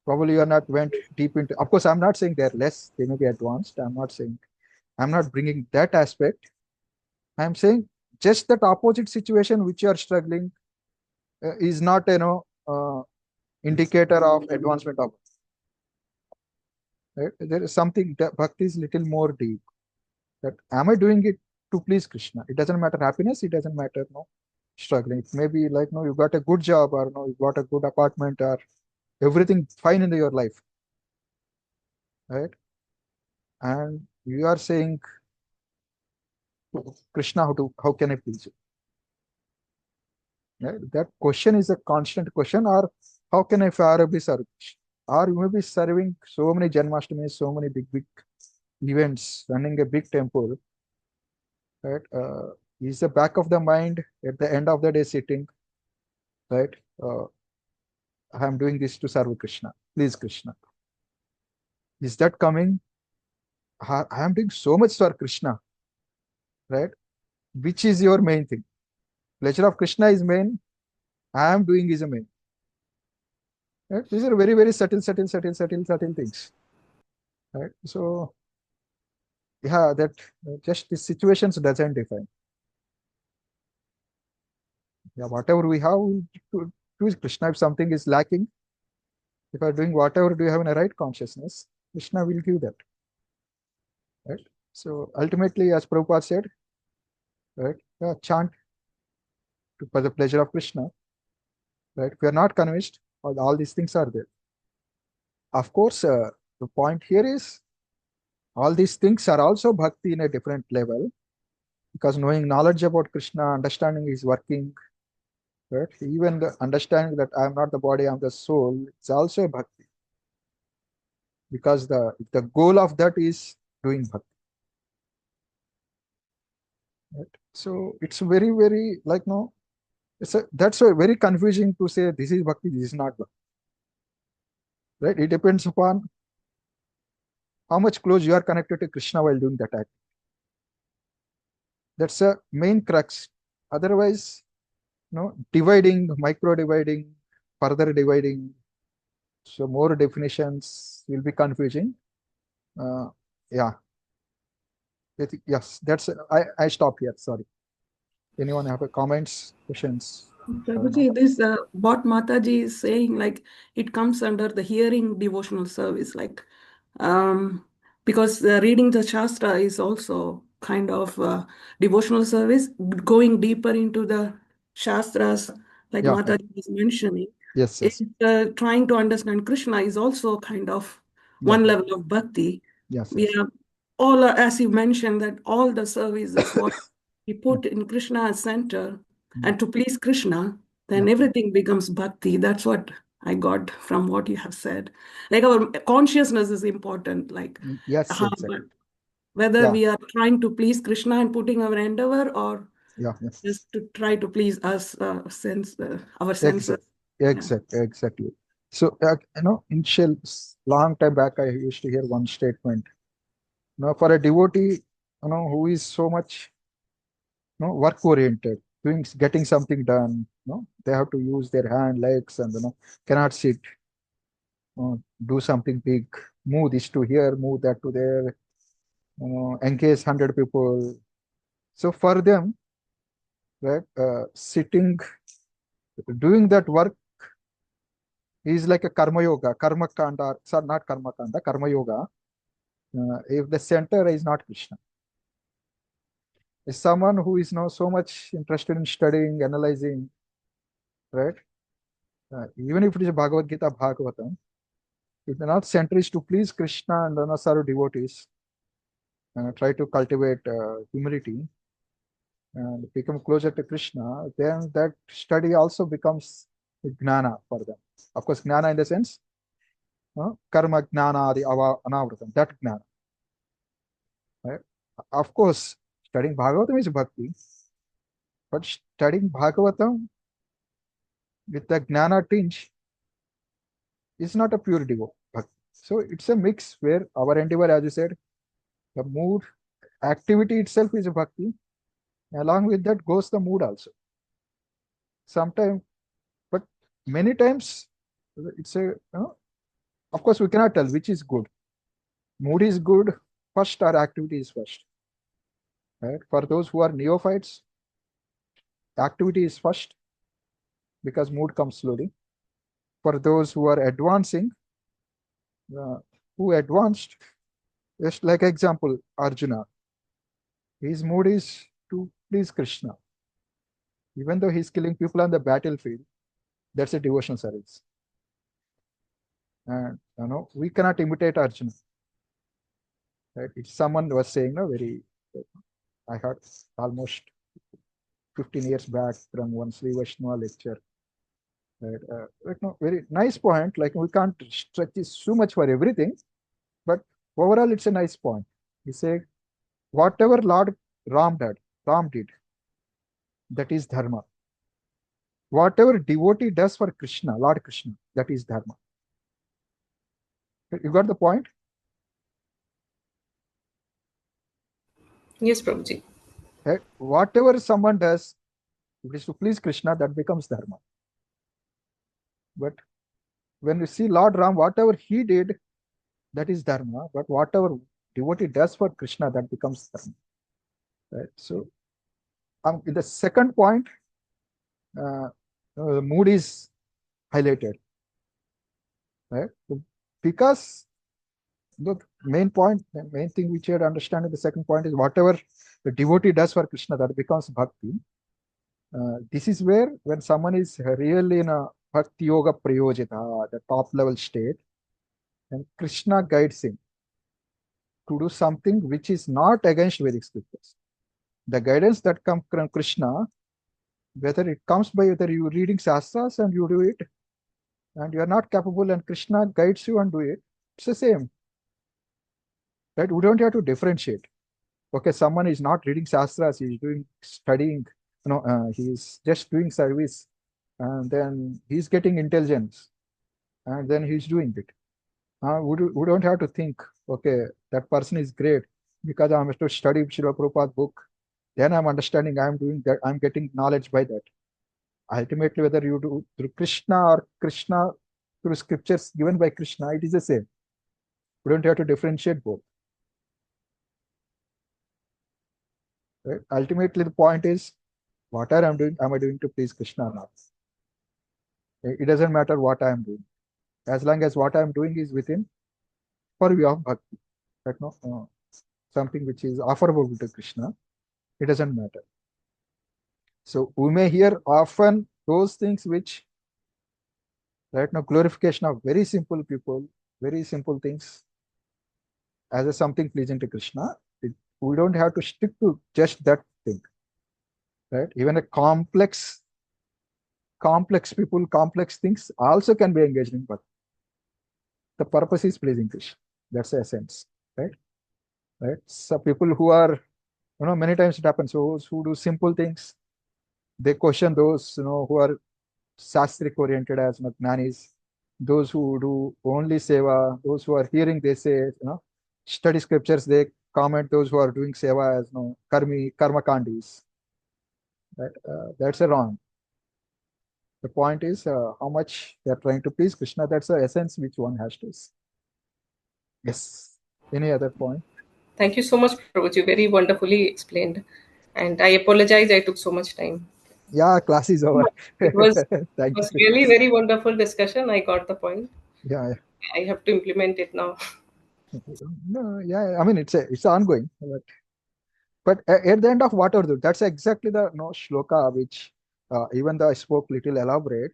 Probably you are not went deep into. Of course, I'm not saying they're less. They may be advanced. I'm not bringing that aspect. I'm saying just that opposite situation which you are struggling is not, indicator of advancement of. Right? There is something that bhakti is little more deep. That am I doing it to please Krishna? It doesn't matter happiness. It doesn't matter struggling. It may be like you got a good job, or you got a good apartment, or everything fine in your life, right? And you are saying, Krishna, how can I please you? Right? That question is a constant question. Or how can I favorably serve Krishna? Or you may be serving so many Janmashtami, so many big events, running a big temple, right? Is the back of the mind at the end of the day sitting, right? I am doing this to serve Krishna, please Krishna. Is that coming? I am doing so much for Krishna, right? Which is your main thing? Pleasure of Krishna is main. I am doing is a main. Right? These are very, very subtle things. Right? So, yeah, that just the situations doesn't define. Yeah, whatever we have to is Krishna. If something is lacking, if you are doing whatever do you have in a right consciousness, Krishna will give that. Right? So ultimately, as Prabhupada said, right, chant for the pleasure of Krishna. Right? If we are not convinced, all these things are there. Of course, the point here is all these things are also bhakti in a different level, because knowing knowledge about Krishna, understanding his working, right? Even the understanding that I am not the body, I am the soul, it's also a bhakti. Because the goal of that is doing bhakti. Right? So it's very, very like no, that's a very confusing to say this is bhakti, this is not bhakti. Right? It depends upon how much close you are connected to Krishna while doing that act. That's a main crux. Otherwise, dividing, micro dividing, further dividing, so more definitions will be confusing. Yeah. Yes, that's I stop here. Sorry. Anyone have a comments, questions? Prabhuji, this what Mataji is saying, like it comes under the hearing devotional service, like because reading the Shastra is also kind of devotional service, going deeper into the Shastras, like Yeah. Mataji is mentioning. Yes. It's, trying to understand Krishna is also kind of one level of bhakti. Yes. We have all, as you mentioned, that all the services what we put in Krishna as center and to please Krishna, then everything becomes bhakti. That's what I got from what you have said. Like our consciousness is important. Like yes, how, exactly. whether we are trying to please Krishna and putting our endeavor, or just to try to please us, our senses. Exactly. So initial long time back, I used to hear one statement. For a devotee, who is so much work oriented, getting something done, they have to use their hand, legs, and cannot sit, do something big, move this to here, move that to there, engage 100 people. So for them, right, sitting, doing that work is like a karma yoga, karma kanda, sorry, not karma kanda, karma yoga. If the center is not Krishna, is someone who is now so much interested in studying, analyzing, right? Even if it is Bhagavad Gita, Bhagavatam, if the not center is to please Krishna and serve devotees, try to cultivate humility and become closer to Krishna, then that study also becomes gnana for them. Of course, gnana in the sense, karma gnana, the anavratam, that gnana. Right? Of course, studying Bhagavatam is bhakti, but studying Bhagavatam with the gnana tinge is not a pure bhakti. So it's a mix where our endeavor, as you said, the mood, activity itself is a bhakti. Along with that goes the mood also. Sometimes, but many times, it's a, of course, we cannot tell which is good. Mood is good first or activity is first. Right? For those who are neophytes, activity is first because mood comes slowly. For those who are advancing, who advanced, just like example, Arjuna, his mood is to please Krishna. Even though he's killing people on the battlefield, that's a devotional service. And we cannot imitate Arjuna. Right? It's someone was saying, I heard almost 15 years back from one Sri Vaishnava lecture. Right? Very nice point. Like we can't stretch this so much for everything, but overall it's a nice point. He said, whatever Lord Ram did, that is dharma. Whatever devotee does for Krishna, Lord Krishna, that is dharma. You got the point? Yes, Prabhuji. Right? Whatever someone does, it is to please Krishna, that becomes dharma. But when you see Lord Ram, whatever he did, that is dharma. But whatever devotee does for Krishna, that becomes dharma. Right? So, in the second point, the mood is highlighted. Right? Because the main point, the main thing which you have to understand in the second point is whatever the devotee does for Krishna, that becomes bhakti. This is where when someone is really in a bhakti yoga prayojita, the top level state, and Krishna guides him to do something which is not against Vedic scriptures. The guidance that comes from Krishna, whether it comes by whether you reading Shastras and you do it, and you are not capable and Krishna guides you and do it, it's the same. Right? We don't have to differentiate. Okay, someone is not reading Shastras, he's doing studying, he's just doing service, and then he's getting intelligence, and then he's doing it. We don't have to think, okay, that person is great because I'm to study Srila Prabhupada book, then I'm understanding, I'm doing that, I'm getting knowledge by that. Ultimately, whether you do through Krishna or Krishna through scriptures given by Krishna, it is the same. We don't have to differentiate both. Right? Ultimately, the point is, whatever I'm doing, am I doing to please Krishna or not? It doesn't matter what I'm doing, as long as what I'm doing is within purview of bhakti, right? No, something which is offerable to Krishna, it doesn't matter. So we may hear often those things which, right now, glorification of very simple people, very simple things as a something pleasing to Krishna. We don't have to stick to just that thing, right? Even a complex people, complex things also can be engaged in, but the purpose is pleasing Krishna. That's the essence, right? Right. So people who are, many times it happens. Those who do simple things, they question those, who are sastric oriented as jnanis. Those who do only seva, those who are hearing, they say, study scriptures, they comment those who are doing seva as karma kandis. Right? That's a wrong. The point is how much they are trying to please Krishna. That's the essence which one has to. Yes. Any other point? Thank you so much, Prabhuji. Very wonderfully explained. And I apologize I took so much time. Yeah, class is over. It was, Thank you. really very wonderful discussion. I got the point. Yeah. I have to implement it now. No, yeah, I mean it's ongoing, but at the end of whatever, that's exactly the shloka which even though I spoke little elaborate,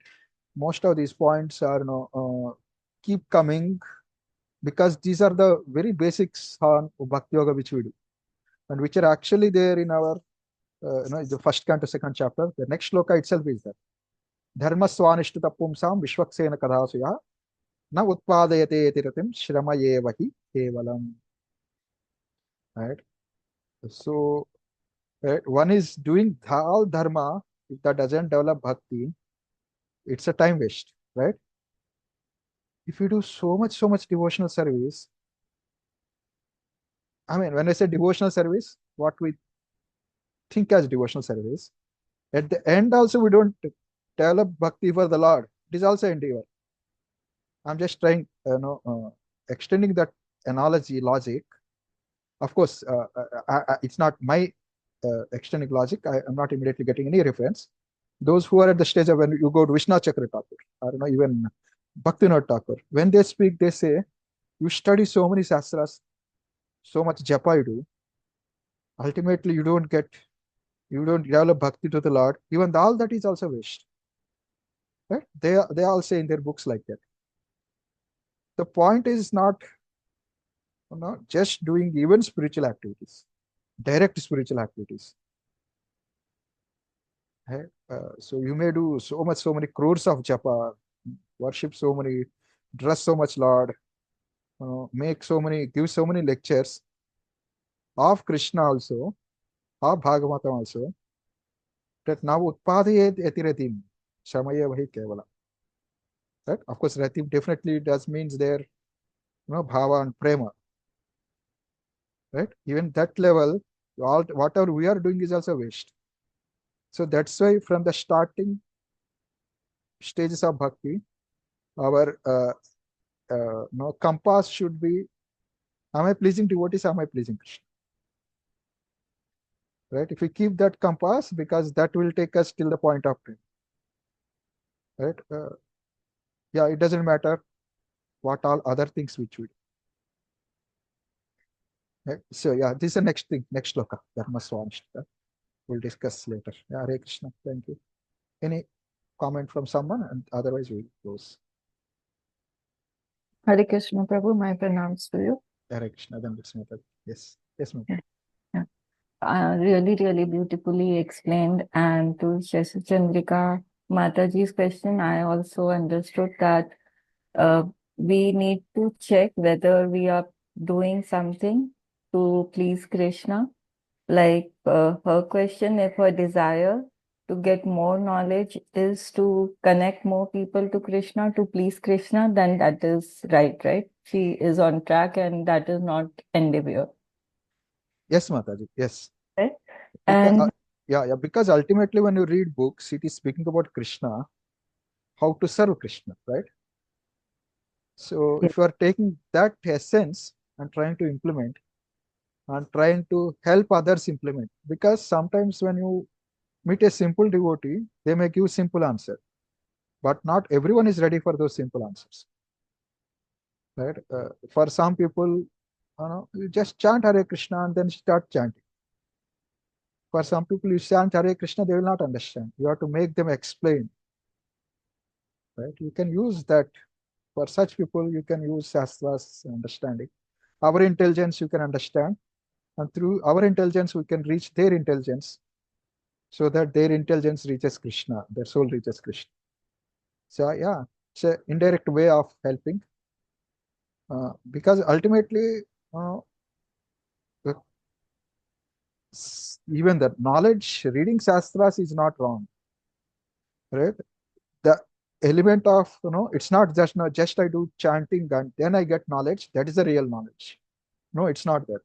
most of these points are keep coming because these are the very basics on bhakti yoga which we do and which are actually there in our the first canto second chapter. The next shloka itself is that dharma swanishtita pumsam vishwaksena kadhasuya na utpadayate tiratim shrama yevahi kevalam. Right. So, right, one is doing all dharma. If that doesn't develop bhakti, it's a time waste, right? If you do so much devotional service, I mean, when I say devotional service, what we think as devotional service, at the end also we don't develop bhakti for the Lord. It is also endeavor. I'm just trying, extending that analogy logic. Of course, it's not my extending logic. I'm not immediately getting any reference. Those who are at the stage of when you go to Vishnu Chakra Thakur, or even Bhaktivinoda Thakur, when they speak, they say, you study so many shastras, so much japa you do, ultimately you don't develop bhakti to the Lord. Even all that is also waste. Right? They all say in their books like that. The point is not just doing even spiritual activities, direct spiritual activities. Right? So you may do so many crores of japa, worship so many, dress so much Lord, give so many lectures of Krishna also, of Bhagavatam also, that now utpadayet etiratim shamaya vahi kevala. Right? Of course, ratim definitely does means there, bhava and prema. Right? Even that level, whatever we are doing is also waste. So that's why from the starting stages of bhakti, our compass should be, am I pleasing devotees, am I pleasing Krishna? Right? If we keep that compass, because that will take us till the point of time. Right? Yeah, it doesn't matter what all other things which we do. Right? So yeah, this is the next thing, next shloka, Dharma Swanishtha. We'll discuss later. Yeah, Hare Krishna. Thank you. Any comment from someone? And otherwise we'll close. Hare Krishna, Prabhu, my pranams to you. Hare Krishna, then it's Mataji. Yes, yes, Mataji. Really, really beautifully explained. And to Shashi Chandrika Mataji's question, I also understood that we need to check whether we are doing something to please Krishna. Like her question, if her desire to get more knowledge is to connect more people to Krishna, to please Krishna, then that is right? She is on track and that is not endeavor. Yes, Mataji. Yes. Right? Because, And because ultimately when you read books, it is speaking about Krishna, how to serve Krishna, right? So if you are taking that essence and trying to implement and trying to help others implement, because sometimes when you meet a simple devotee, they may give simple answer, but not everyone is ready for those simple answers, right? For some people, you just chant Hare Krishna and then start chanting. For some people, you chant Hare Krishna, they will not understand. You have to make them explain, right? You can use that. For such people, you can use Shastra's understanding. Our intelligence you can understand, and through our intelligence, we can reach their intelligence, so that their intelligence reaches Krishna, their soul reaches Krishna. So yeah, it's an indirect way of helping, because ultimately, even the knowledge, reading Shastras is not wrong, right? The element of, it's not just I do chanting and then I get knowledge. That is the real knowledge. No, it's not that.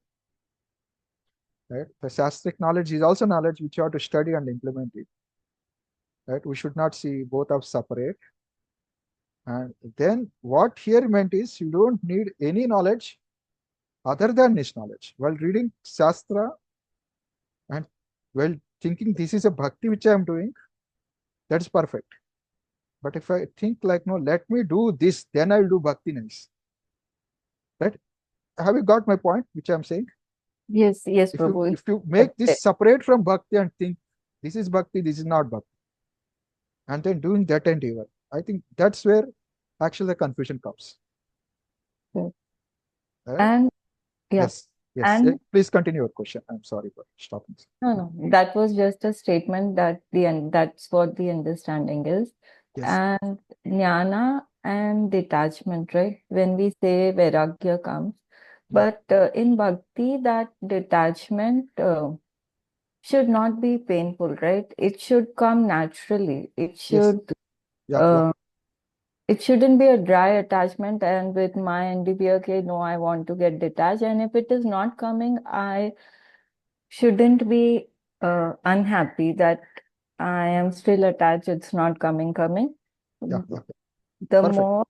Right? The Shastric knowledge is also knowledge which you have to study and implement it. Right? We should not see both of separate. And then what here meant is you don't need any knowledge other than this knowledge. While reading Shastra and while thinking this is a bhakti which I am doing, that's perfect. But if I think like, no, let me do this, then I will do bhakti nice. Right? Have you got my point, which I'm saying? yes, Prabhu. If you make this separate from bhakti and think this is bhakti, this is not bhakti, and then doing that endeavor, I think that's where actually the confusion comes. Yes. Right? And yes. And please continue your question. I'm sorry for stopping. no, that was just a statement that that's what the understanding is. Yes. And jnana and detachment, right? When we say vairagya comes, but in bhakti, that detachment should not be painful, right? It should come naturally. It should. It shouldn't be a dry attachment, and with my NDP, okay, no, I want to get detached. And if it is not coming, I shouldn't be unhappy that I am still attached, it's not coming. The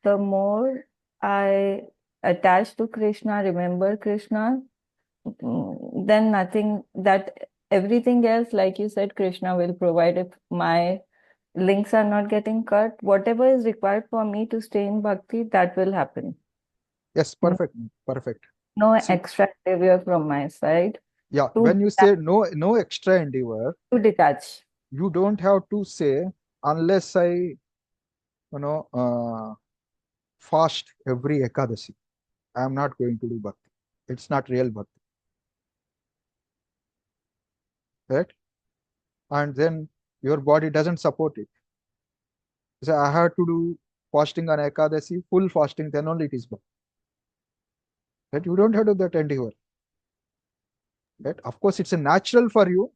more I attach to Krishna, remember Krishna, then everything else, like you said, Krishna will provide. If my links are not getting cut, whatever is required for me to stay in bhakti, that will happen. Yes, perfect. No extra endeavor from my side. Yeah, when you say no extra endeavor, to detach, you don't have to say unless I, fast every Ekadasi, I am not going to do bhakti. It's not real bhakti. Right? And then your body doesn't support it. So I have to do fasting on Ekadasi, full fasting, then only it is bhakti. Right? You don't have to do that endeavor. Right? Of course, it's a natural for you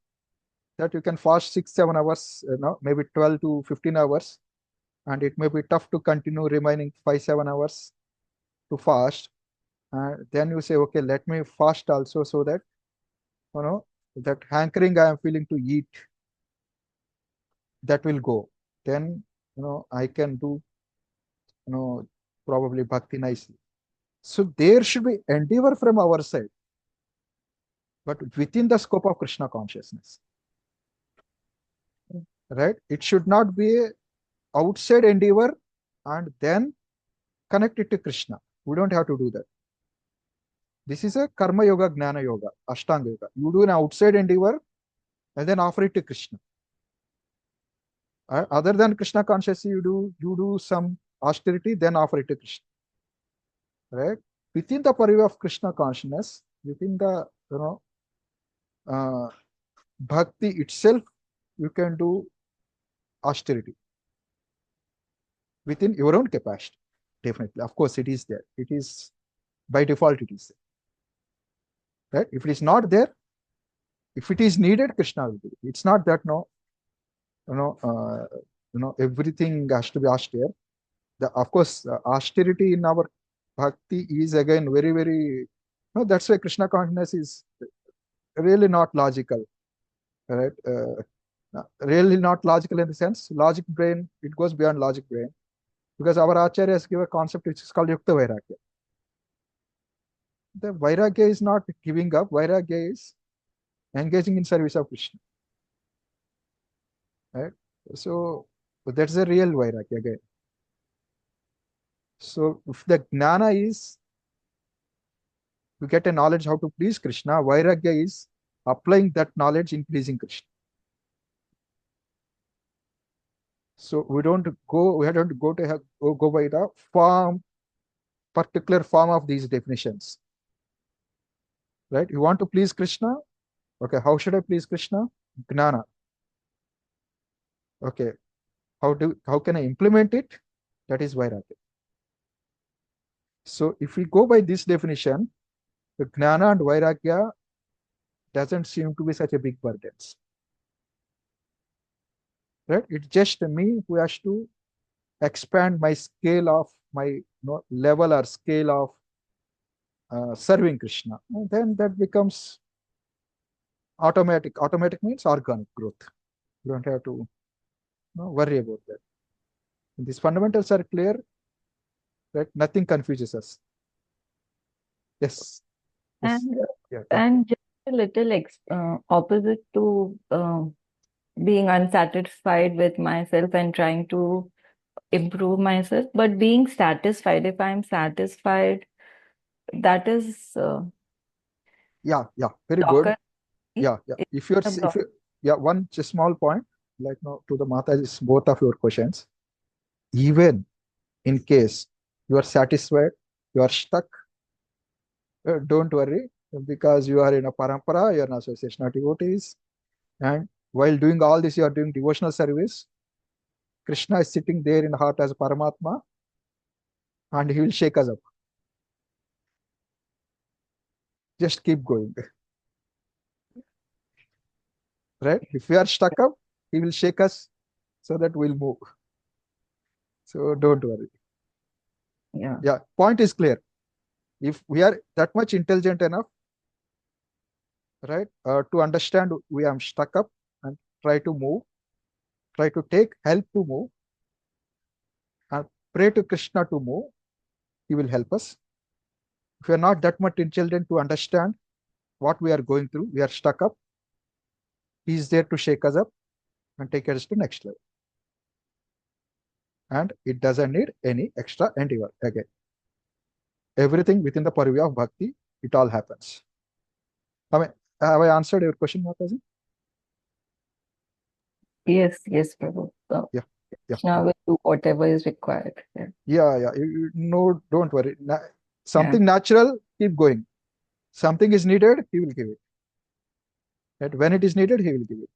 that you can fast 6-7 hours, maybe 12 to 15 hours, and it may be tough to continue remaining 5-7 hours to fast. Then you say, okay, let me fast also, so that that hankering I am feeling to eat, that will go. Then I can do probably bhakti nicely. So there should be endeavor from our side, but within the scope of Krishna consciousness. Right? It should not be a outside endeavor and then connect it to Krishna. We don't have to do that. This is a karma yoga, jnana yoga, ashtanga yoga. You do an outside endeavor and then offer it to Krishna. Other than Krishna consciousness, you do some austerity, then offer it to Krishna. right? Within the purview of Krishna consciousness, within the bhakti itself, you can do austerity within your own capacity. Definitely, of course, it is there. It is by default. It is there, right? If it is not there, if it is needed, Krishna will do it. It's not that everything has to be austere. Of course, austerity in our bhakti is again very, very. That's why Krishna consciousness is really not logical, right? Really not logical in the sense logic brain. It goes beyond logic brain, because our acharyas give a concept which is called yukta vairagya. The vairagya is not giving up. Vairagya is engaging in service of Krishna, right? So that's the real vairagya again. So if the jnana is to get a knowledge how to please Krishna, vairagya is applying that knowledge in pleasing Krishna. So we don't go by the particular form of these definitions, right? You want to please Krishna, okay? How should I please Krishna? Jnana. Okay, how can I implement it? That is vairagya. So if we go by this definition, the jnana and vairagya doesn't seem to be such a big burden, right? It's just me who has to expand my scale of my level or scale of serving Krishna. And then that becomes automatic. Automatic means organic growth. You don't have to worry about that. And these fundamentals are clear, right? Nothing confuses us. Yes. And just a little opposite to being unsatisfied with myself and trying to improve myself, but being satisfied. If I'm satisfied, that is very good. If you're one just small point, like to the Mataji's both of your questions, even in case you are satisfied, you are stuck, don't worry, because you are in a parampara, you are in association of devotees, and while doing all this, you are doing devotional service. Krishna is sitting there in the heart as a Paramatma, and he will shake us up. Just keep going. Right? If we are stuck up, he will shake us so that we'll move. So don't worry. Yeah. Point is clear. If we are that much intelligent enough, right, to understand we are stuck up and try to move, try to take help to move, and pray to Krishna to move, he will help us. If we are not that much intelligent to understand what we are going through, we are stuck up, he is there to shake us up and take us to next level. And it doesn't need any extra endeavor again. Everything within the purview of bhakti, it all happens. Have I answered your question, Mataji? Yes, Prabhu. Krishna will do whatever is required. Don't worry. Something natural, keep going. Something is needed, he will give it. Right? When it is needed, he will give it.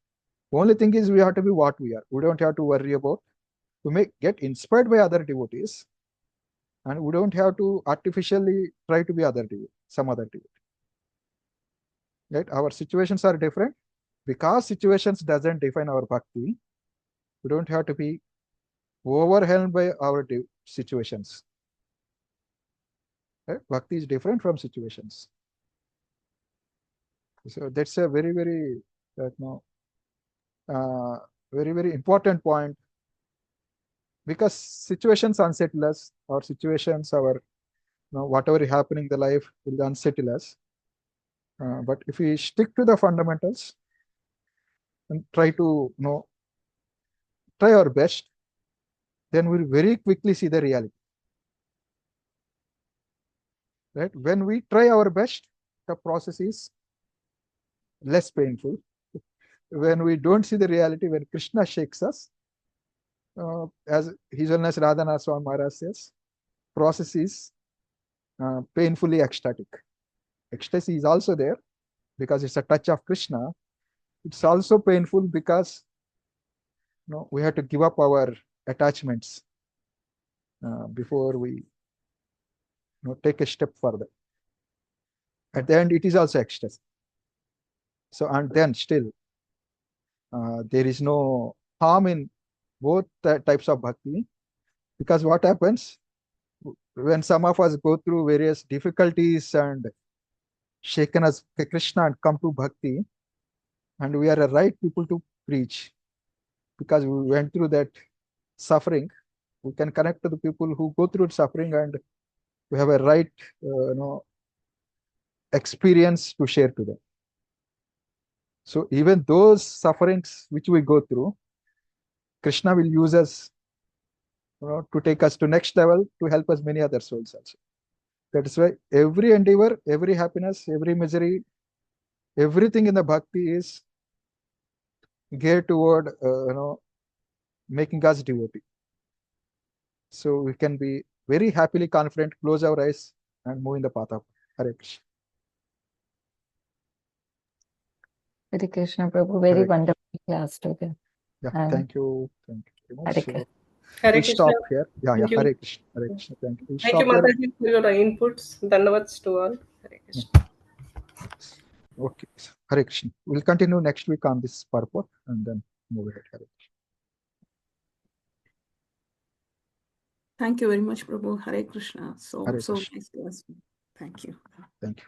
Only thing is we have to be what we are. We don't have to worry about to get inspired by other devotees, and we don't have to artificially try to be some other devotee. Right? Our situations are different. Because situations doesn't define our bhakti, we don't have to be overwhelmed by our situations. Right? Bhakti is different from situations. So that's a very, very, very, very important point, because situations unsettle us, or situations, whatever is happening in the life will unsettle us. But if we stick to the fundamentals and try to try our best, then we'll very quickly see the reality. Right? When we try our best, the process is less painful. When we don't see the reality, when Krishna shakes us, as His Holiness Radhanath Swami Maharaj says, process is painfully ecstatic. Ecstasy is also there because it's a touch of Krishna. It's also painful because we have to give up our attachments before we take a step further. At the end, it is also ecstasy. So, and then still, there is no harm in both types of bhakti, because what happens when some of us go through various difficulties and shaken as Krishna and come to bhakti, and we are the right people to preach because we went through that suffering. We can connect to the people who go through suffering, and we have a right experience to share to them. So even those sufferings which we go through, Krishna will use us to take us to next level, to help us many other souls also. That is why every endeavor, every happiness, every misery, everything in the bhakti is geared toward making us devotee. So we can be very happily confident, close our eyes and move in the path of Hare Krishna. Hare Krishna, Prabhu. Very Hare wonderful class today. Yeah, And thank you. Thank you very much. Hare So Krishna. Hare we'll Krishna. stop here. Yeah, Thank you. Hare Krishna. Hare Krishna. Thank you. We'll Thank you, stop here. Mataji, for your inputs. Dhanavats to all. Hare Krishna. Okay. Hare Krishna. We'll continue next week on this purport and then move ahead. Hare Krishna. Thank you very much, Prabhu. Hare Krishna. Hare So Krishna. nice class. Thank you. Thank you.